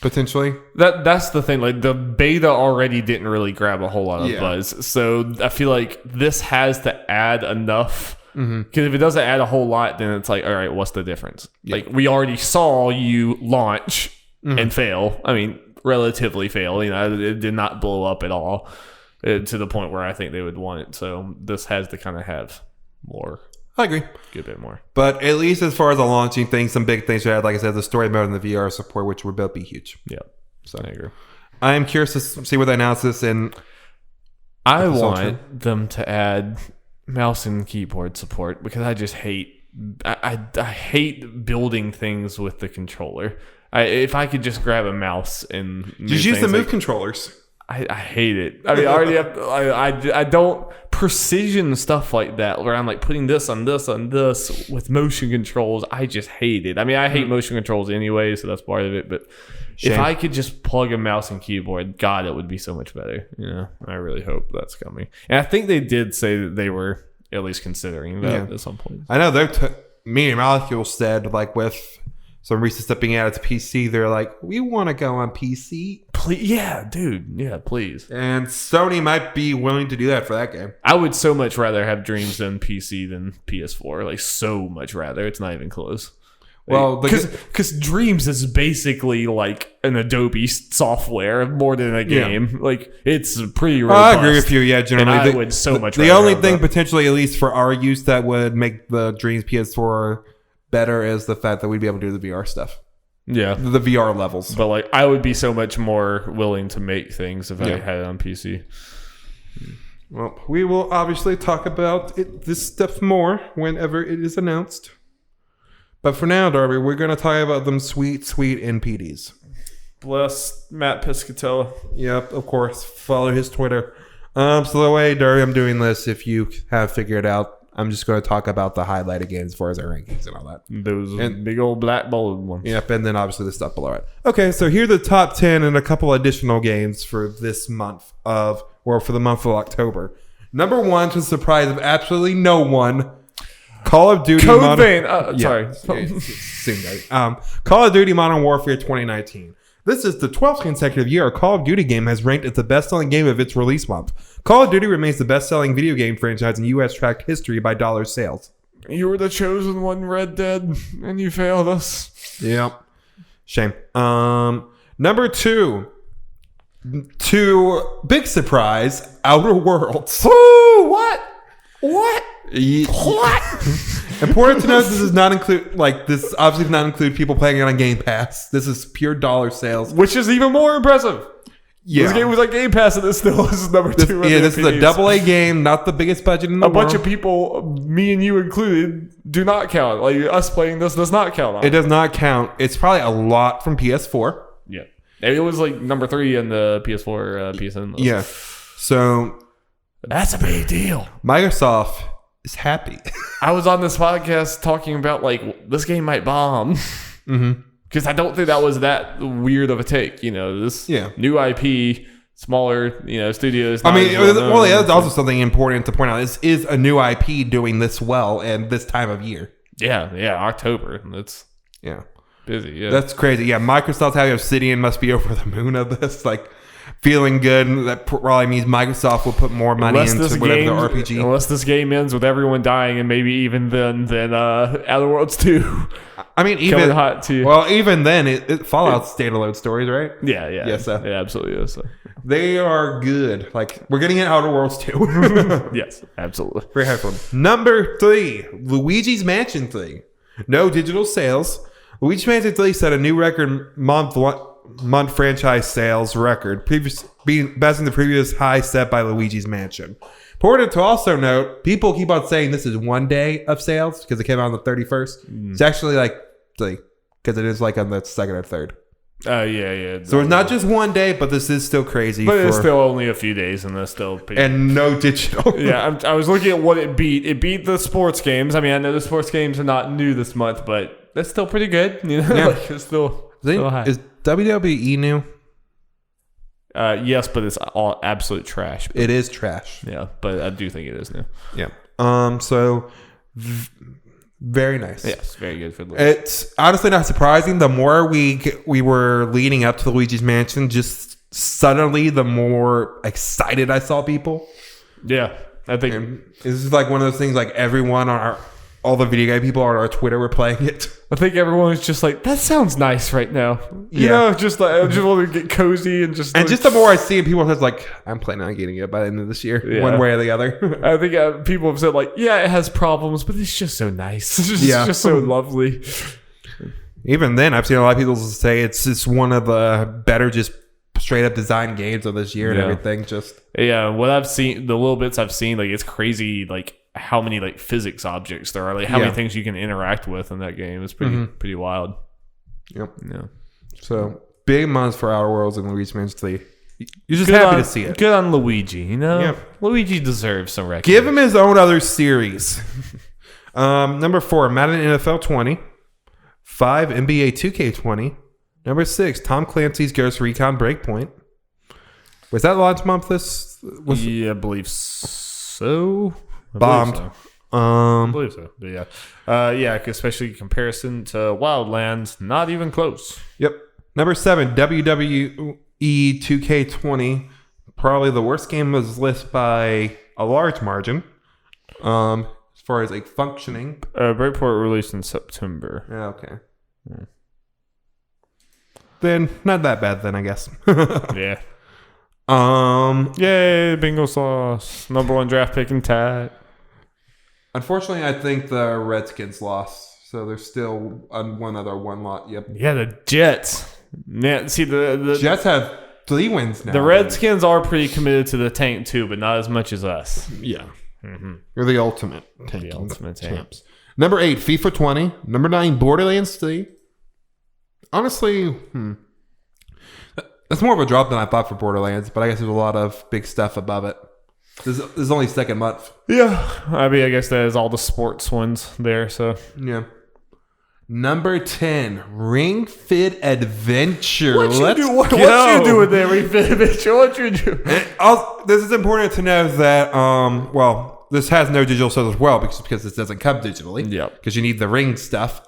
potentially. That's the thing. Like the beta already didn't really grab a whole lot of buzz. So I feel like this has to add enough. Because if it doesn't add a whole lot, then it's like, all right, what's the difference? Like we already saw you launch and fail. I mean, relatively fail. You know, it did not blow up at all to the point where I think they would want it. So this has to kind of have more. I agree. Get a bit more. But at least as far as the launching things, some big things we had, like I said, the story mode and the VR support, which would both be huge. Yeah. So I agree. I am curious to see where they announce this in. I want them to add mouse and keyboard support because I just hate I hate building things with the controller. If I could just grab a mouse and just use the move controllers. I hate it. I mean, I already have I don't precision stuff like that where I'm like putting this on this with motion controls. I just hate it. I mean, I hate motion controls anyway, so that's part of it. But if I could just plug a mouse and keyboard, God, it would be so much better. You know, I really hope that's coming. And I think they did say that they were at least considering that at some point. I know Meteor Molecule said, like, with some recent stepping out to PC, they're like, we want to go on PC. Please, yeah, dude. Yeah, please. And Sony might be willing to do that for that game. I would so much rather have Dreams than PC than PS4. Like, so much rather. It's not even close. Well, because Dreams is basically like an Adobe software more than a game. Yeah. Like, it's pretty robust. I agree with you. Yeah, generally, and I would so much. The only thing potentially, at least for our use, that would make the Dreams PS4 better is the fact that we'd be able to do the VR stuff. Yeah, the VR levels. But like, I would be so much more willing to make things if I had it on PC. Well, we will obviously talk about this stuff more whenever it is announced. But for now, Darby, we're going to talk about them sweet, sweet NPDs. Bless Matt Piscatella. Yep, of course. Follow his Twitter. So the way, Darby, I'm doing this, if you have figured out, I'm just going to talk about the highlighted games as far as our rankings and all that. Those big old black bold ones. Yep, and then obviously the stuff below it. Okay, so here are the top 10 and a couple additional games for this month for the month of October. Number 1, to the surprise of absolutely no one, Call of Duty Code Vein. Sorry. Call of Duty Modern Warfare 2019. This is the 12th consecutive year a Call of Duty game has ranked as the best-selling game of its release month. Call of Duty remains the best-selling video game franchise in U.S. tracked history by dollar sales. You were the chosen one, Red Dead, and you failed us. Yep. Shame. Number 2. To big surprise, Outer Worlds. Woo! What? What? Important to note, this does not include, this obviously does not include people playing it on Game Pass. This is pure dollar sales, which is even more impressive. Yeah, this game was on Game Pass, and this still is number 2. This is a AA game, not the biggest budget in the world. A bunch of people, me and you included, do not count. Like, us playing this does not count on it. It does not count. It's probably a lot from PS4. Yeah, it was like number 3 in the PS4 PSN list. Yeah, so that's a big deal. Microsoft is happy. I was on this podcast talking about this game might bomb. Because I don't think that was that weird of a take. You know, this new IP smaller, studios. I mean, that's also something important to point out. This is a new IP doing this well and this time of year. Yeah, October. That's busy. Yeah, that's crazy. Yeah, Microsoft's having Obsidian must be over the moon of this. Like, feeling good. That probably means Microsoft will put more money into whatever the RPG. Unless this game ends with everyone dying, and maybe even then Outer Worlds 2. I mean, even hot too. Well, even then, Fallout's standalone stories, right? Yeah. Yeah, absolutely. Yeah, so. They are good. Like, we're getting in Outer Worlds 2. Yes, absolutely. Very helpful. Number 3, Luigi's Mansion 3. No digital sales. Luigi's Mansion 3 set a new record month franchise sales record, besting the previous high set by Luigi's Mansion. Important to also note, people keep on saying this is one day of sales because it came out on the 31st. It's actually because it is like on the 2nd or 3rd. Yeah. So it's not just one day, but this is still crazy. But it's still only a few days, and that's still and no digital. Yeah, I was looking at what it beat. It beat the sports games. I mean, I know the sports games are not new this month, but that's still pretty good. Yeah. It's still high. Is WWE new? Yes, but it's all absolute trash. It is trash. Yeah, but I do think it is new. Yeah. So very nice. Yes, very good for the. It's honestly not surprising. The more we were leading up to Luigi's Mansion, just suddenly the more excited I saw people. Yeah, I think this is like one of those things. Like everyone on all the video game people on our Twitter were playing it. I think everyone was just like, that sounds nice right now. You know, just like I just want to get cozy and just. And just the more I see it, people are like, I'm planning on getting it by the end of this year, one way or the other. I think people have said like, yeah, it has problems, but it's just so nice. It's just so lovely. Even then, I've seen a lot of people say it's one of the better just straight up design games of this year and everything. Just what I've seen, the little bits I've seen, like it's crazy, like how many like physics objects there are, like how many things you can interact with in that game. It's pretty wild. Yep. Yeah. So big months for Outer Worlds and Luigi's Mansion 3. You're just happy to see it. Good on Luigi. Luigi deserves some recognition. Give him his own other series. Number 4, Madden NFL 20. 5, NBA 2K20. Number 6, Tom Clancy's Ghost Recon Breakpoint. Was that launch month? I believe so. Bombed. I believe so. But especially in comparison to Wildlands, not even close. Yep. Number 7, WWE 2K20. Probably the worst game was listed by a large margin. As far as like functioning. Breakpoint released in September. Yeah, okay. Then not that bad then, I guess. Yeah. Yay, bingo sauce. Number 1 draft pick in Tat. Unfortunately, I think the Redskins lost, so there's still one lot. Yep. Yeah, the Jets. Man, see the Jets have 3 wins now. The Redskins are pretty committed to the tank too, but not as much as us. Yeah. You're the ultimate tank. The ultimate champs. Number 8, FIFA 20. Number 9, Borderlands 3. Honestly, that's more of a drop than I thought for Borderlands, but I guess there's a lot of big stuff above it. This is only second month. Yeah. I mean, I guess that is all the sports ones there, so. Yeah. Number 10, Ring Fit Adventure. What you doing there, Ring Fit Adventure? What you doing? This is important to know that, this has no digital sales as well because this doesn't come digitally. Yeah. Because you need the ring stuff.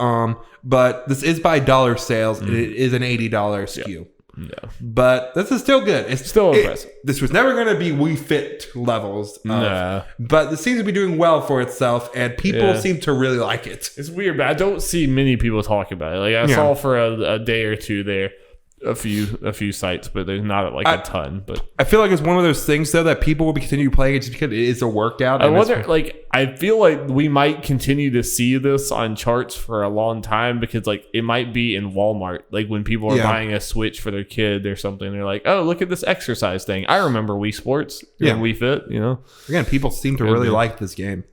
But this is by dollar sales. And it is an $80 SKU. Yeah. But this is still good. It's still impressive. This was never going to be Wii Fit levels. Nah. But this seems to be doing well for itself, and people seem to really like it. It's weird, but I don't see many people talking about it. Like I saw for a day or two there. A few sites, but there's not like a ton. But I feel like it's one of those things though that people will continue playing it just because it is a workout. I wonder, I feel like we might continue to see this on charts for a long time because like it might be in Walmart, like when people are buying a Switch for their kid or something, they're like, oh, look at this exercise thing. I remember Wii Sports, Wii Fit. Again, people seem to really like this game.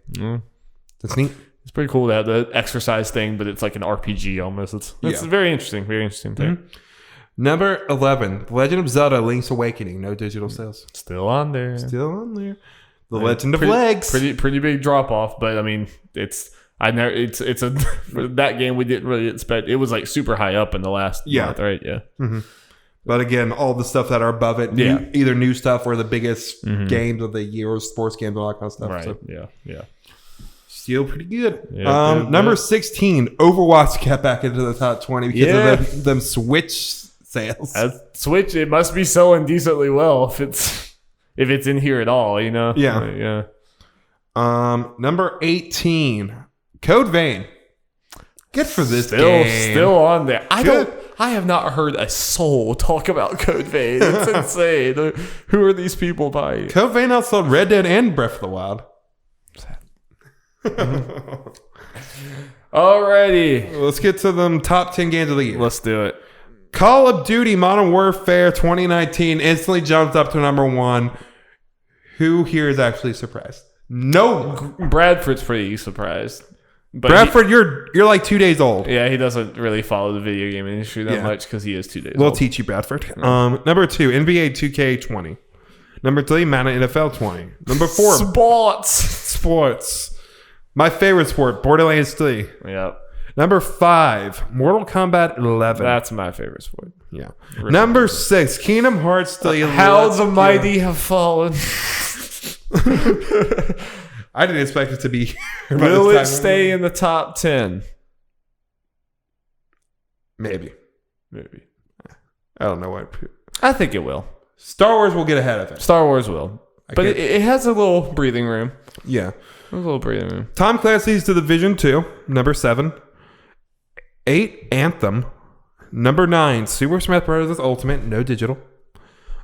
That's neat. It's pretty cool to have the exercise thing, but it's like an RPG almost. It's very interesting thing. Number 11, The Legend of Zelda: Link's Awakening. No digital sales. Still on there. The Legend of Legs. Pretty big drop off, but I mean, for that game we didn't really expect. It was like super high up in the last month, right? Yeah. But again, all the stuff that are above it, either new stuff or the biggest games of the year, or sports games, all that kind of stuff. Right. So. Yeah. Still pretty good. Yeah, number 16, Overwatch got back into the top 20 because of them Switch sales. Switch, it must be selling decently well if it's in here at all, you know? Yeah. Number 18, Code Vein. Good for this game. Still on there. I have not heard a soul talk about Code Vein. It's insane. Who are these people buying? Code Vein outsold Red Dead and Breath of the Wild. Alrighty. Let's get to them top 10 games of the year. Let's do it. Call of Duty Modern Warfare 2019 instantly jumped up to number 1. Who here is actually surprised? No one. Bradford's pretty surprised. But Bradford, you're like 2 days old. Yeah, he doesn't really follow the video game industry that much because he is 2 days old. We'll teach you, Bradford. Number 2, NBA 2K20. Number 3, Madden NFL 20. Number 4, Sports. My favorite sport, Borderlands 3. Yep. Number 5, Mortal Kombat 11. That's my favorite sport. Yeah. Number 6, Kingdom Hearts 3. How the mighty have fallen. I didn't expect it to be here. Will it stay in the top 10? Maybe. I don't know what. I think it will. Star Wars will get ahead of it. Star Wars will. But it has a little breathing room. Yeah. A little breathing room. Tom Clancy's The Division 2. Number 7. 8, Anthem. Number 9, Super Smash Bros. Ultimate. No digital.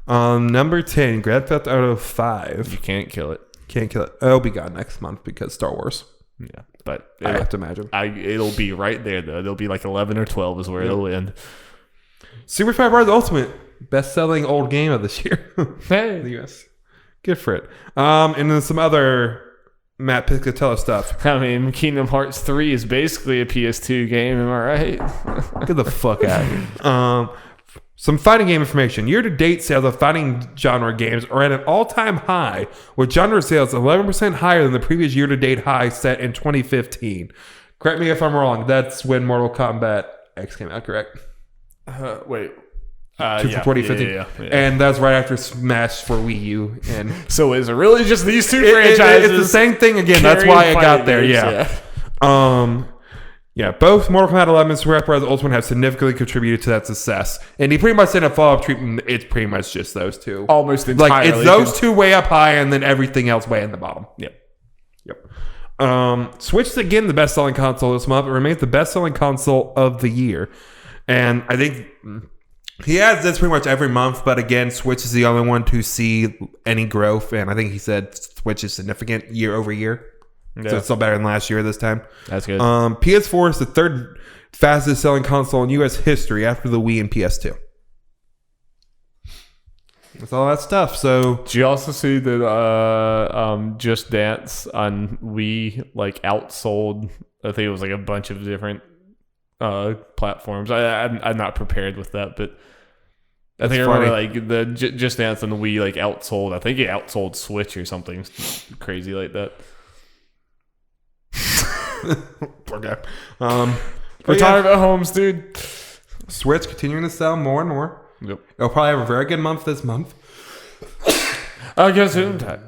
Number 10, Grand Theft Auto 5. You can't kill it. Can't kill it. It'll be gone next month because Star Wars. Yeah, but I have to imagine. It'll be right there, though. It'll be like 11 or 12 is where it'll end. Super Smash Bros. Ultimate. Best-selling old game of this year. Hey. In the U.S. Good for it. And then some other Matt Piscatella stuff. I mean, Kingdom Hearts 3 is basically a PS2 game, am I right? Get the fuck out of here. Some fighting game information. Year-to-date sales of fighting genre games are at an all-time high, with genre sales 11% higher than the previous year-to-date high set in 2015. Correct me if I'm wrong. That's when Mortal Kombat X came out, correct? Wait. 2015. Yeah. And that's right after Smash for Wii U. And so is it really just these two franchises? It's the same thing again. That's why I got there. Yeah. Both Mortal Kombat 11 and Super Smash Bros. Ultimate have significantly contributed to that success. And he pretty much said in a follow-up treatment, it's pretty much just those two. Almost entirely. Like, it's those two way up high and then everything else way in the bottom. Yep. Switch is again the best-selling console this month. It remains the best-selling console of the year. And I think he has this pretty much every month, but again, Switch is the only one to see any growth. And I think he said Switch is significant year over year. Yeah. So it's still better than last year this time. That's good. PS4 is the third fastest selling console in U.S. history after the Wii and PS2. That's all that stuff. So did you also see that Just Dance on Wii like outsold? I think it was like a bunch of different platforms. I'm not prepared with that, but I think I remember like the Just Dance on the Wii like outsold. I think it outsold Switch or something crazy like that. Poor guy. Retirement homes, dude. Switch continuing to sell more and more. Yep. It'll probably have a very good month this month. I guess in time.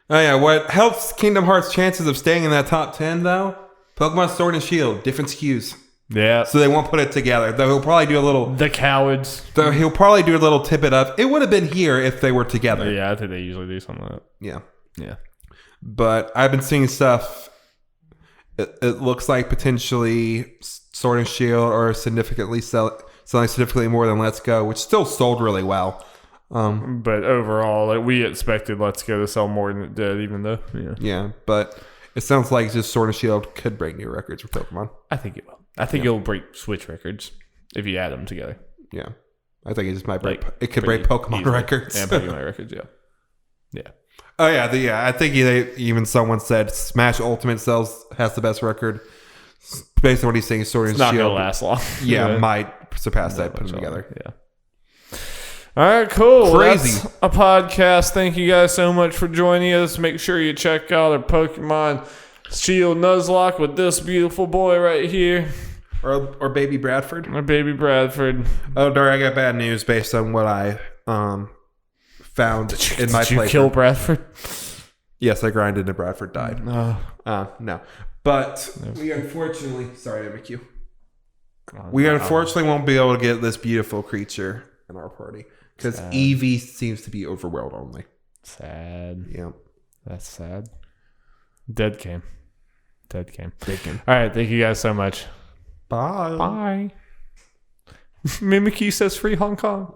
What helps Kingdom Hearts' chances of staying in that top 10 though? Pokemon Sword and Shield, different SKUs. Yeah. So they won't put it together. Though he'll probably do a little. The cowards. Though he'll probably do a little tip it up. It would have been here if they were together. Yeah, I think they usually do something like that. Yeah. But I've been seeing stuff. It looks like potentially Sword and Shield are significantly selling significantly more than Let's Go, which still sold really well. But overall, like, we expected Let's Go to sell more than it did, even though. Yeah, but it sounds like just Sword and Shield could break new records for Pokemon. I think it will. I think it'll break Switch records if you add them together. Yeah, I think it just might break. Like, it could break Pokemon easily. records. Yeah, Pokemon records. Yeah. Oh yeah, I think even someone said Smash Ultimate has the best record. Based on what he's saying, Sword and Shield. It's not gonna last long. Yeah, might surpass that. Put them together. Yeah. All right, cool. Crazy. That's a podcast. Thank you guys so much for joining us. Make sure you check out our Pokemon Shield Nuzlocke with this beautiful boy right here. Or baby Bradford. My baby Bradford. Oh, Dory, I got bad news based on what I found in my Did you playthrough. kill Bradford? Yes, I grinded and Bradford died. No. No. But we unfortunately... Sorry, MQ. Oh, We no. unfortunately won't be able to get this beautiful creature in our party. Because Eevee seems to be overworld only. Sad. Yep. That's sad. Dead game. All Bacon. right. Thank you guys so much. Bye. Bye. Mimikyu says free Hong Kong.